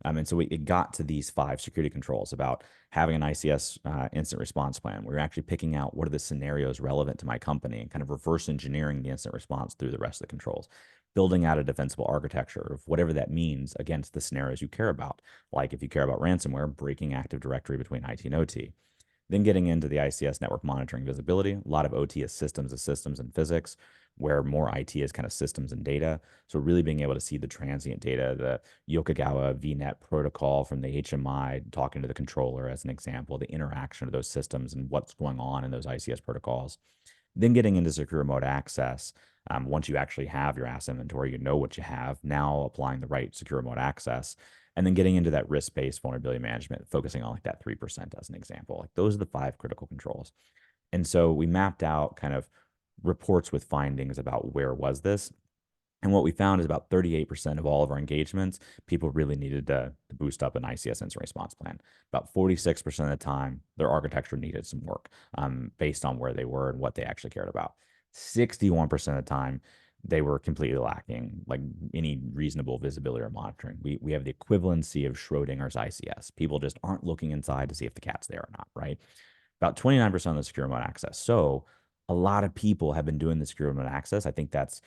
And so it got to these 5 security controls about having an ICS incident response plan. We were actually picking out what are the scenarios relevant to my company and kind of reverse engineering the incident response through the rest of the controls, building out a defensible architecture of whatever that means against the scenarios you care about. Like if you care about ransomware, breaking Active Directory between IT and OT. Then getting into the ICS network monitoring visibility, a lot of OT is systems of systems and physics, where more IT is kind of systems and data. So really being able to see the transient data, the Yokogawa VNet protocol from the HMI, talking to the controller as an example, the interaction of those systems and what's going on in those ICS protocols. Then getting into secure remote access. Once you actually have your asset inventory, you know what you have. Now applying the right secure remote access and then getting into that risk-based vulnerability management, focusing on like that 3% as an example. Like those are the 5 critical controls. And so we mapped out kind of reports with findings about where was this. And what we found is about 38% of all of our engagements, people really needed to boost up an ICS incident response plan. About 46% of the time, their architecture needed some work based on where they were and what they actually cared about. 61% of the time, they were completely lacking like any reasonable visibility or monitoring. We have the equivalency of Schrodinger's ICS. People just aren't looking inside to see if the cat's there or not, right? About 29% of the secure remote access. So a lot of people have been doing the secure remote access. I think that's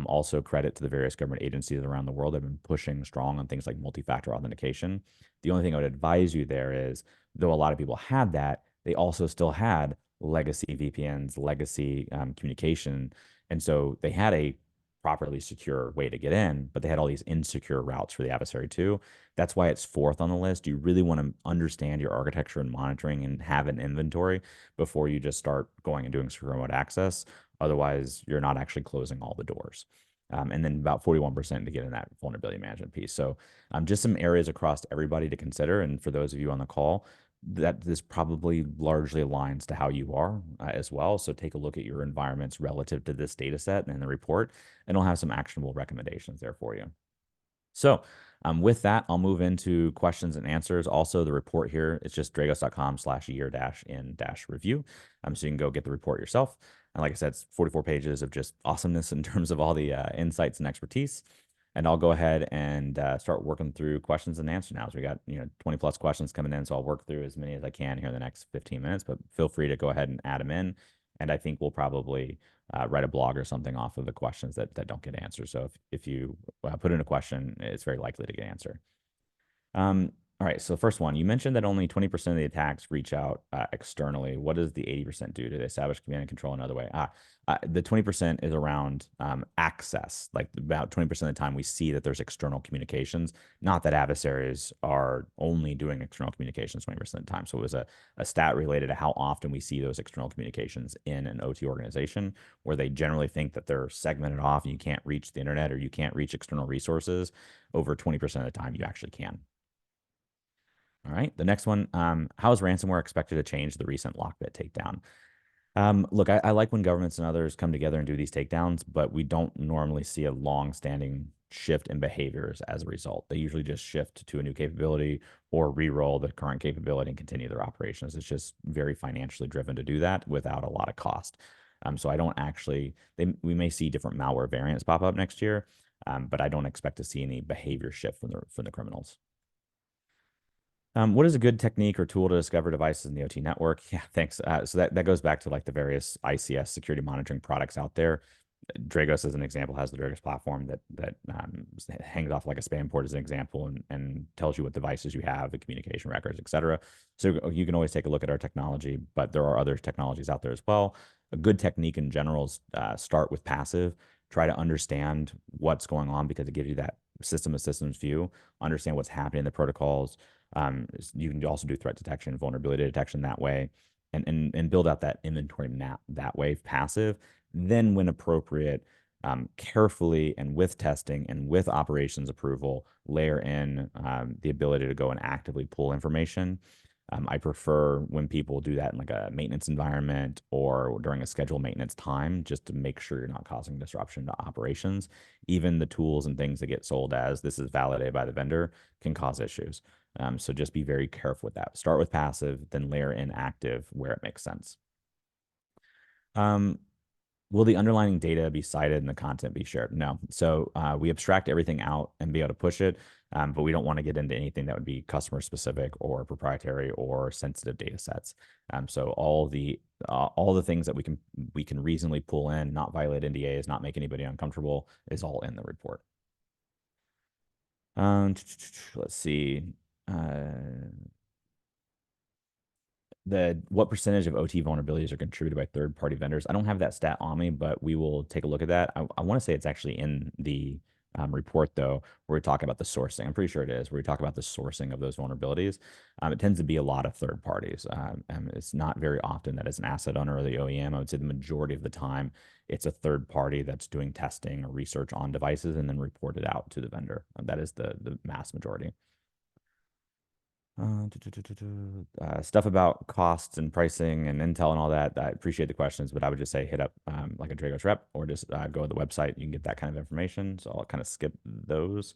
also credit to the various government agencies around the world that have been pushing strong on things like multi-factor authentication. The only thing I would advise you there is, though a lot of people had that, they also still had legacy VPNs, legacy communication. And so they had a properly secure way to get in, but they had all these insecure routes for the adversary too. That's why it's 4th on the list. You really want to understand your architecture and monitoring and have an inventory before you just start going and doing secure remote access. Otherwise, you're not actually closing all the doors. and then about 41% to get in that vulnerability management piece. So just some areas across everybody to consider. And for those of you on the call, that this probably largely aligns to how you are as well. So take a look at your environments relative to this data set and the report, and it'll have some actionable recommendations there for you. So with that, I'll move into questions and answers. Also, the report here, it's just dragos.com/year-in-review. So you can go get the report yourself. And like I said, it's 44 pages of just awesomeness in terms of all the insights and expertise. And I'll go ahead and start working through questions and answers now. So we got 20 plus questions coming in. So I'll work through as many as I can here in the next 15 minutes, but feel free to go ahead and add them in. And I think we'll probably write a blog or something off of the questions that don't get answered. So if you put in a question, it's very likely to get answered. All right, so first one, you mentioned that only 20% of the attacks reach out externally. What does the 80% do? Do they establish command and control another way? The 20% is around access. Like about 20% of the time we see that there's external communications, not that adversaries are only doing external communications 20% of the time. So it was a stat related to how often we see those external communications in an OT organization, where they generally think that they're segmented off and you can't reach the internet or you can't reach external resources. Over 20% of the time you actually can. All right, the next one, how is ransomware expected to change the recent Lockbit takedown? Look, I like when governments and others come together and do these takedowns, but we don't normally see a long-standing shift in behaviors as a result. They usually just shift to a new capability or re-roll the current capability and continue their operations. It's just very financially driven to do that without a lot of cost. So I don't actually, we may see different malware variants pop up next year, but I don't expect to see any behavior shift from the criminals. What is a good technique or tool to discover devices in the OT network? Yeah, thanks. So that goes back to like the various ICS security monitoring products out there. Dragos, as an example, has the Dragos platform that hangs off like a spam port as an example and tells you what devices you have, the communication records, et cetera. So you can always take a look at our technology, but there are other technologies out there as well. A good technique in general is start with passive. Try to understand what's going on because it gives you that system of systems view, understand what's happening in the protocols. You can also do threat detection, vulnerability detection that way, and build out that inventory map that way, passive. Then, when appropriate, carefully and with testing and with operations approval, layer in the ability to go and actively pull information. I prefer when people do that in like a maintenance environment or during a scheduled maintenance time, just to make sure you're not causing disruption to operations. Even the tools and things that get sold as this is validated by the vendor can cause issues. So just be very careful with that. Start with passive, then layer in active where it makes sense. Will the underlying data be cited and the content be shared? No. So we abstract everything out and be able to push it, but we don't want to get into anything that would be customer specific or proprietary or sensitive data sets. So all the things that we can reasonably pull in, not violate NDAs, not make anybody uncomfortable, is all in the report. Let's see. What percentage of OT vulnerabilities are contributed by third-party vendors? I don't have that stat on me, but we will take a look at that. I want to say it's actually in the report, though, where we talk about the sourcing. I'm pretty sure it is, where we talk about the sourcing of those vulnerabilities. It tends to be a lot of third parties. It's not very often that it's an asset owner or the OEM. I would say the majority of the time, it's a third party that's doing testing or research on devices and then report it out to the vendor. That is the mass majority. Stuff about costs and pricing and intel and all that. I appreciate the questions, but I would just say hit up like a Dragos rep or just go to the website. You can get that kind of information. So I'll kind of skip those.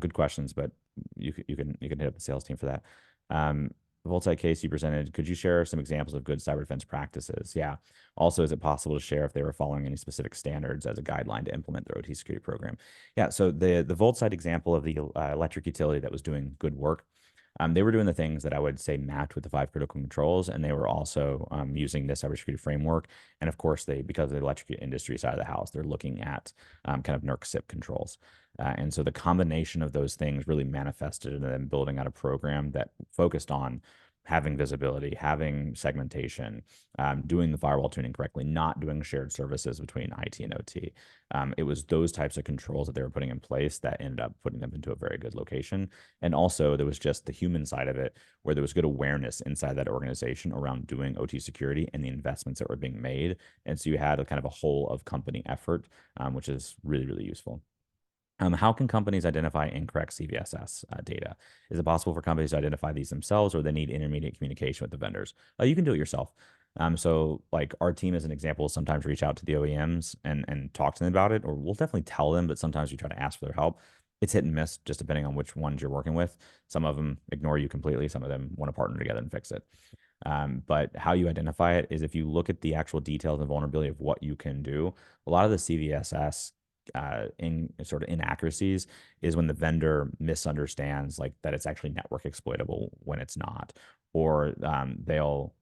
Good questions, but you can hit up the sales team for that. The Voltsite case you presented, could you share some examples of good cyber defense practices? Yeah. Also, is it possible to share if they were following any specific standards as a guideline to implement their OT security program? Yeah. So the Voltsite example of the electric utility that was doing good work. They were doing the things that I would say mapped with the 5 critical controls, and they were also using this cybersecurity framework. And of course, because of the electric industry side of the house, they're looking at kind of NERC SIP controls. And so the combination of those things really manifested in them building out a program that focused on having visibility, having segmentation, doing the firewall tuning correctly, not doing shared services between IT and OT. It was those types of controls that they were putting in place that ended up putting them into a very good location. And also there was just the human side of it, where there was good awareness inside that organization around doing OT security and the investments that were being made. And so you had a kind of a whole of company effort, which is really, really useful. How can companies identify incorrect CVSS data? Is it possible for companies to identify these themselves, or they need intermediate communication with the vendors? You can do it yourself. So like our team, as an example, sometimes reach out to the OEMs and talk to them about it, or we'll definitely tell them, but sometimes we try to ask for their help. It's hit and miss, just depending on which ones you're working with. Some of them ignore you completely. Some of them want to partner together and fix it. But how you identify it is if you look at the actual details and vulnerability of what you can do. A lot of the CVSS in sort of inaccuracies is when the vendor misunderstands like that it's actually network exploitable when it's not, or they'll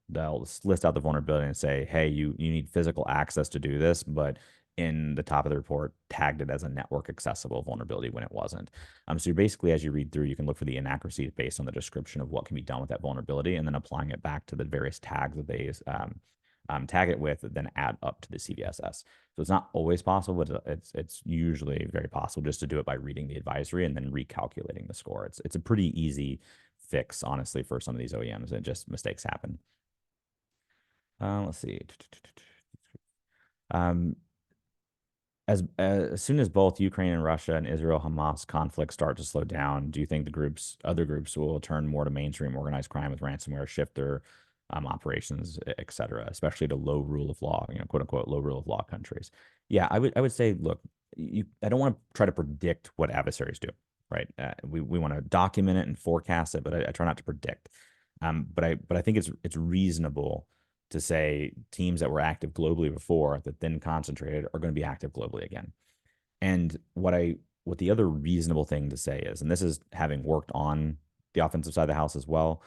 list out the vulnerability and say, hey, you need physical access to do this, but in the top of the report tagged it as a network accessible vulnerability when it wasn't. So you're basically, as you read through, you can look for the inaccuracies based on the description of what can be done with that vulnerability, and then applying it back to the various tags that they tag it with, then add up to the CVSS. So it's not always possible, but it's usually very possible just to do it by reading the advisory and then recalculating the score. It's a pretty easy fix, honestly, for some of these OEMs, and just mistakes happen. Let's see. As soon as both Ukraine and Russia and Israel Hamas conflicts start to slow down, do you think the other groups will turn more to mainstream organized crime with ransomware, shift their operations, et cetera, especially to low rule of law, quote unquote, low rule of law countries? Yeah, I would say, look, I don't want to try to predict what adversaries do, right? We want to document it and forecast it, but I try not to predict. But I think it's reasonable to say teams that were active globally before that then concentrated are going to be active globally again. And what the other reasonable thing to say is, and this is having worked on the offensive side of the house as well,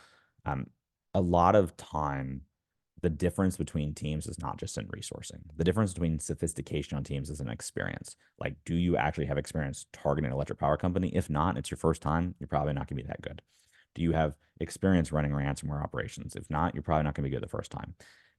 a lot of time the difference between teams is not just in resourcing. The difference between sophistication on teams is in experience. Like, do you actually have experience targeting an electric power company? If not, it's your first time, you're probably not going to be that good. Do you have experience running ransomware operations? If not, you're probably not going to be good the first time.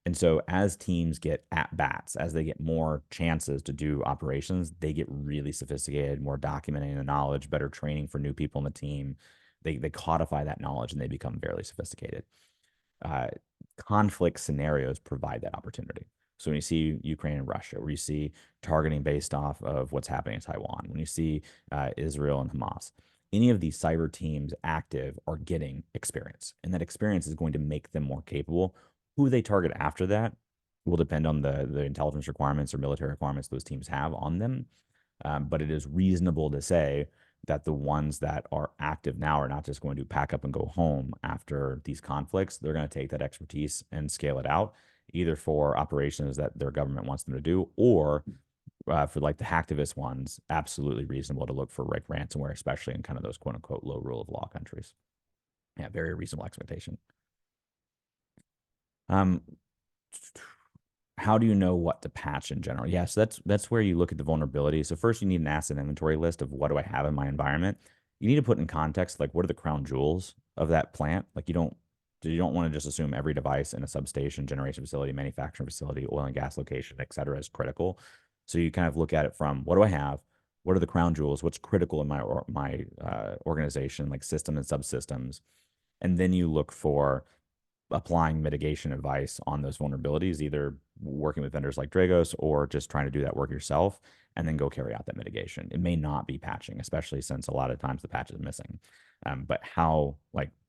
And so as teams get at bats, as they get more chances to do operations, they get really sophisticated, more documenting the knowledge, better training for new people in the team. They codify that knowledge and they become very sophisticated. Conflict scenarios provide that opportunity. So when you see Ukraine and Russia, where you see targeting based off of what's happening in Taiwan, when you see Israel and Hamas, any of these cyber teams active are getting experience, and that experience is going to make them more capable. Who they target after that will depend on the intelligence requirements or military requirements those teams have on them. But it is reasonable to say that the ones that are active now are not just going to pack up and go home after these conflicts. They're going to take that expertise and scale it out, either for operations that their government wants them to do, or for like the hacktivist ones, absolutely reasonable to look for like ransomware, especially in kind of those quote unquote low rule of law countries. Yeah, very reasonable expectation. How do you know what to patch in general? Yeah, so that's where you look at the vulnerability. So first you need an asset inventory list of what do I have in my environment. You need to put in context, like, what are the crown jewels of that plant? Like, you don't want to just assume every device in a substation, generation facility, manufacturing facility, oil and gas location, et cetera, is critical. So you kind of look at it from, what do I have? What are the crown jewels? What's critical in my organization, like system and subsystems? And then you look for applying mitigation advice on those vulnerabilities, either working with vendors like Dragos or just trying to do that work yourself, and then go carry out that mitigation. It may not be patching, especially since a lot of times the patch is missing. But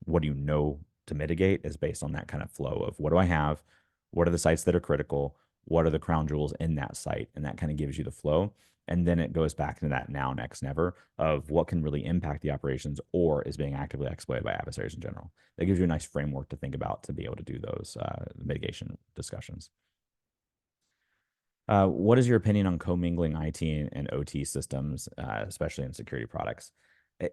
what do you know to mitigate is based on that kind of flow of, what do I have? What are the sites that are critical? What are the crown jewels in that site? And that kind of gives you the flow. And then it goes back to that now, next, never of what can really impact the operations or is being actively exploited by adversaries in general. That gives you a nice framework to think about to be able to do those mitigation discussions. What is your opinion on commingling IT and OT systems, especially in security products?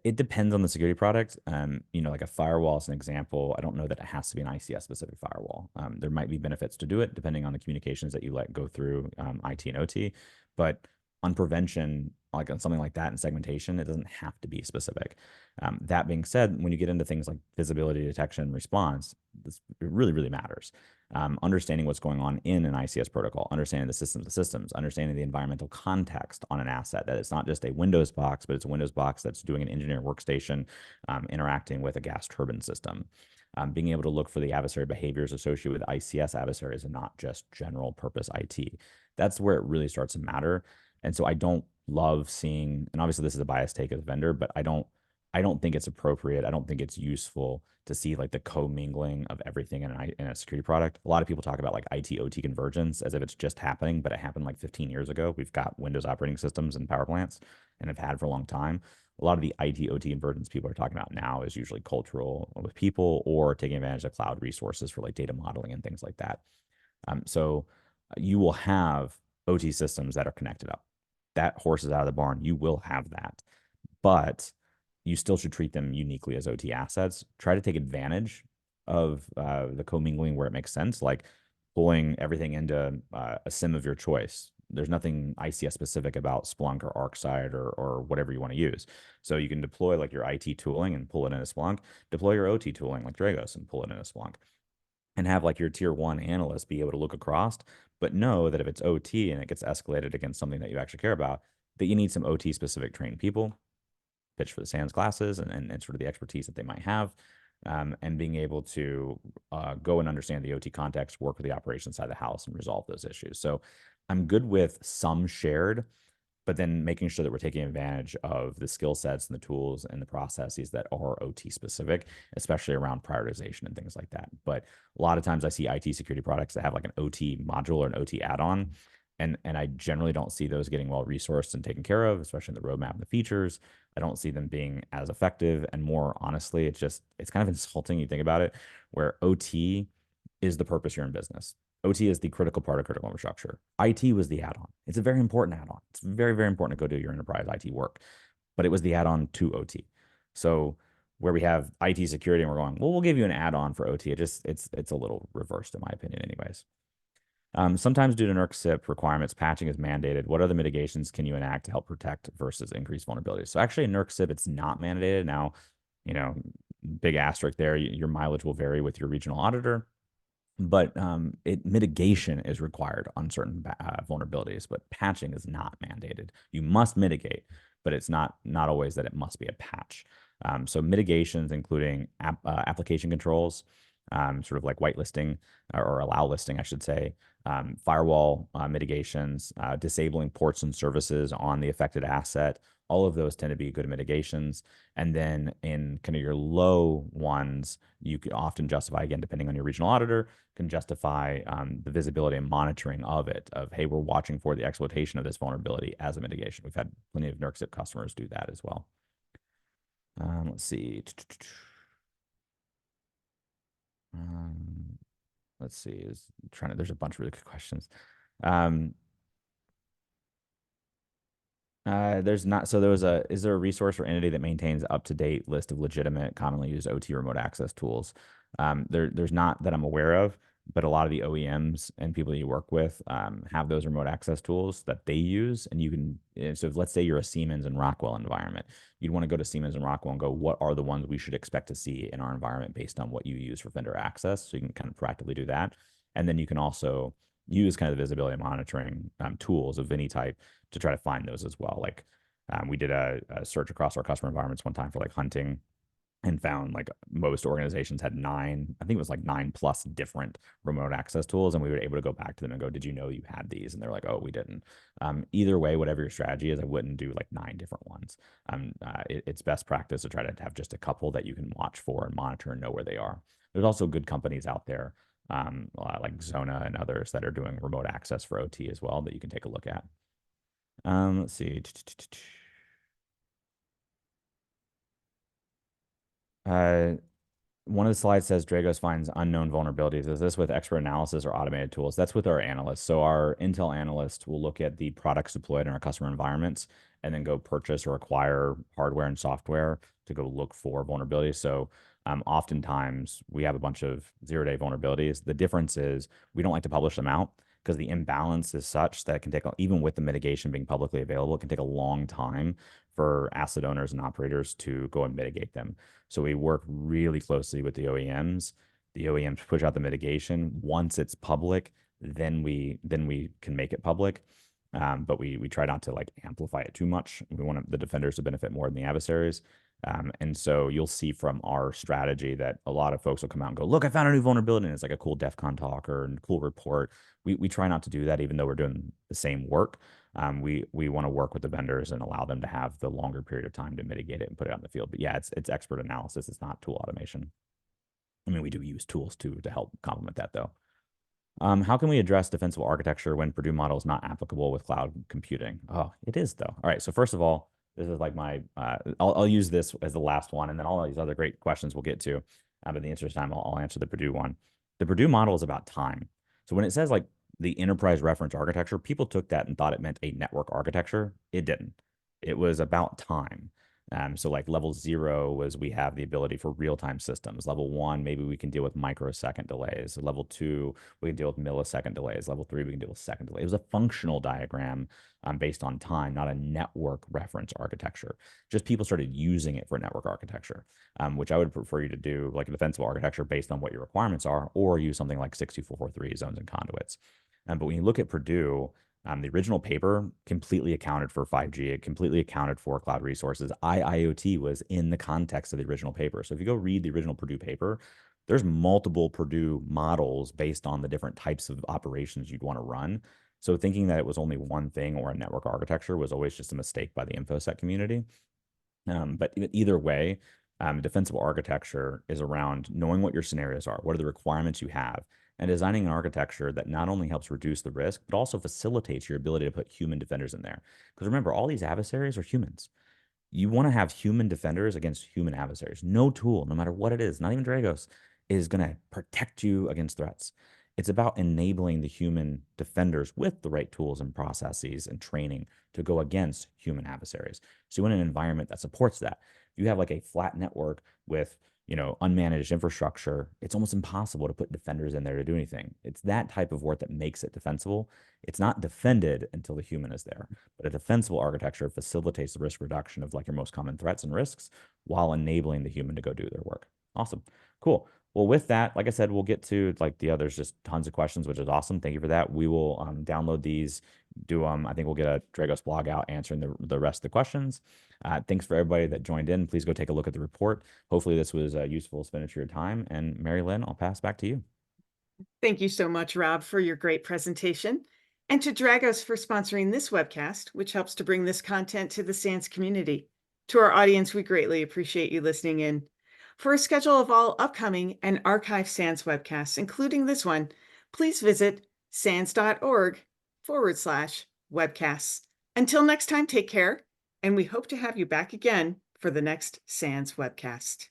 It depends on the security product. Like a firewall is an example. I don't know that it has to be an ICS specific firewall. There might be benefits to do it depending on the communications that you let go through IT and OT. But on prevention, like on something like that and segmentation, it doesn't have to be specific. That being said, when you get into things like visibility detection and response, it really, really matters. Understanding what's going on in an ICS protocol, understanding the systems of systems, understanding the environmental context on an asset, that it's not just a Windows box, but it's a Windows box that's doing an engineer workstation, interacting with a gas turbine system. Being able to look for the adversary behaviors associated with ICS adversaries and not just general purpose IT. That's where it really starts to matter. And so I don't love seeing, and obviously this is a biased take as a vendor, but I don't think it's appropriate. I don't think it's useful to see like the commingling of everything in a security product. A lot of people talk about like IT OT convergence as if it's just happening, but it happened like 15 years ago. We've got Windows operating systems and power plants and have had for a long time. A lot of the IT OT convergence people are talking about now is usually cultural with people or taking advantage of cloud resources for like data modeling and things like that. So you will have OT systems that are connected up. That horse is out of the barn. You will have that, but you still should treat them uniquely as OT assets. Try to take advantage of the commingling where it makes sense, like pulling everything into a SIM of your choice. There's nothing ICS specific about Splunk or ArcSight or whatever you want to use. So you can deploy like your IT tooling and pull it into Splunk, deploy your OT tooling like Dragos and pull it into Splunk, and have like your tier one analyst be able to look across, but know that if it's OT and it gets escalated against something that you actually care about, that you need some OT specific trained people, pitch for the SANS classes and sort of the expertise that they might have, and being able to go and understand the OT context, work with the operations side of the house and resolve those issues. So I'm good with some shared, but then making sure that we're taking advantage of the skill sets and the tools and the processes that are OT specific, especially around prioritization and things like that. But a lot of times I see IT security products that have like an OT module or an OT add-on. And I generally don't see those getting well resourced and taken care of, especially in the roadmap and the features. I don't see them being as effective. And more honestly, it's kind of insulting. You think about it, where OT is the purpose you're in business. OT is the critical part of critical infrastructure. IT was the add-on. It's a very important add-on. It's very, very important to go do your enterprise IT work, but it was the add-on to OT. So where we have IT security and we're going, well, we'll give you an add-on for OT. It's a little reversed in my opinion, anyways. Sometimes due to NERC SIP requirements, patching is mandated. What other mitigations can you enact to help protect versus increase vulnerabilities? So actually in NERC SIP, it's not mandated. Now, big asterisk there, your mileage will vary with your regional auditor, but mitigation is required on certain vulnerabilities, but patching is not mandated. You must mitigate, but it's not always that it must be a patch. So mitigations, including application controls, sort of like whitelisting or allow listing, I should say, firewall mitigations, disabling ports and services on the affected asset. All of those tend to be good mitigations. And then in kind of your low ones, you can often justify, again, depending on your regional auditor, can justify the visibility and monitoring of it, of, hey, we're watching for the exploitation of this vulnerability as a mitigation. We've had plenty of NERC SIP customers do that as well. Let's see. Let's see. There's a bunch of really good questions. There's not, so is there a resource or entity that maintains up-to-date list of legitimate, commonly used OT remote access tools? There's not that I'm aware of, but a lot of the OEMs and people that you work with have those remote access tools that they use. And you can, so if, let's say you're a Siemens and Rockwell environment, you'd want to go to Siemens and Rockwell and go, what are the ones we should expect to see in our environment based on what you use for vendor access? So you can kind of proactively do that. And then you can also use kind of the visibility and monitoring tools of any type to try to find those as well. Like we did a search across our customer environments one time for like hunting and found like most organizations had 9, I think it was like 9+ different remote access tools. And we were able to go back to them and go, did you know you had these? And they're like, oh, we didn't. Either way, whatever your strategy is, I wouldn't do like 9 different ones. It's best practice to try to have just a couple that you can watch for and monitor and know where they are. There's also good companies out there like Zona and others that are doing remote access for OT as well that you can take a look at. Let's see. One of the slides says Dragos finds unknown vulnerabilities. Is this with expert analysis or automated tools? That's with our analysts. So our Intel analyst will look at the products deployed in our customer environments and then go purchase or acquire hardware and software to go look for vulnerabilities. So oftentimes we have a bunch of 0-day vulnerabilities. The difference is we don't like to publish them out because the imbalance is such that it can take, even with the mitigation being publicly available, it can take a long time for asset owners and operators to go and mitigate them. So we work really closely with the OEMs The OEMs push out the mitigation. Once it's public, then we can make it public. But we try not to like amplify it too much. We want the defenders to benefit more than the adversaries. And so you'll see from our strategy that a lot of folks will come out and go, look, I found a new vulnerability. And it's like a cool DEF CON talk or a cool report. We try not to do that, even though we're doing the same work. We want to work with the vendors and allow them to have the longer period of time to mitigate it and put it out in the field. But yeah, it's expert analysis. It's not tool automation. I mean, we do use tools too to help complement that though. How can we address defensible architecture when Purdue model is not applicable with cloud computing? Oh, it is though. All right. So first of all, this is like my, I'll use this as the last one, and then all these other great questions we'll get to. But in the interest of time, I'll answer the Purdue one. The Purdue model is about time. So when it says like the enterprise reference architecture, people took that and thought it meant a network architecture. It didn't. It was about time. So like level 0 was we have the ability for real-time systems. Level 1, maybe we can deal with microsecond delays. Level 2, we can deal with millisecond delays. Level 3, we can deal with second delay. It was a functional diagram based on time, not a network reference architecture. Just people started using it for network architecture, which I would prefer you to do like a defensible architecture based on what your requirements are, or use something like 62443 zones and conduits. But when you look at Purdue, the original paper completely accounted for 5G. It completely accounted for cloud resources. IIoT was in the context of the original paper. So if you go read the original Purdue paper, there's multiple Purdue models based on the different types of operations you'd want to run. So thinking that it was only one thing or a network architecture was always just a mistake by the InfoSec community. But either way, defensible architecture is around knowing what your scenarios are, what are the requirements you have, and designing an architecture that not only helps reduce the risk, but also facilitates your ability to put human defenders in there. Because remember, all these adversaries are humans. You want to have human defenders against human adversaries. No tool, no matter what it is, not even Dragos, is going to protect you against threats. It's about enabling the human defenders with the right tools and processes and training to go against human adversaries. So you want an environment that supports that. If you have like a flat network with unmanaged infrastructure, it's almost impossible to put defenders in there to do anything. It's that type of work that makes it defensible. It's not defended until the human is there, but a defensible architecture facilitates the risk reduction of like your most common threats and risks while enabling the human to go do their work. Awesome. Cool. Well, with that, like I said, we'll get to like the others, just tons of questions, which is awesome. Thank you for that. We will download these, I think we'll get a Dragos blog out answering the rest of the questions. Thanks for everybody that joined in. Please go take a look at the report. Hopefully this was a useful expenditure of time. And Mary Lynn, I'll pass back to you. Thank you so much, Rob, for your great presentation, and to Dragos for sponsoring this webcast, which helps to bring this content to the SANS community. To our audience, we greatly appreciate you listening in. For a schedule of all upcoming and archived SANS webcasts, including this one, please visit sans.org/webcasts. Until next time, take care, and we hope to have you back again for the next SANS webcast.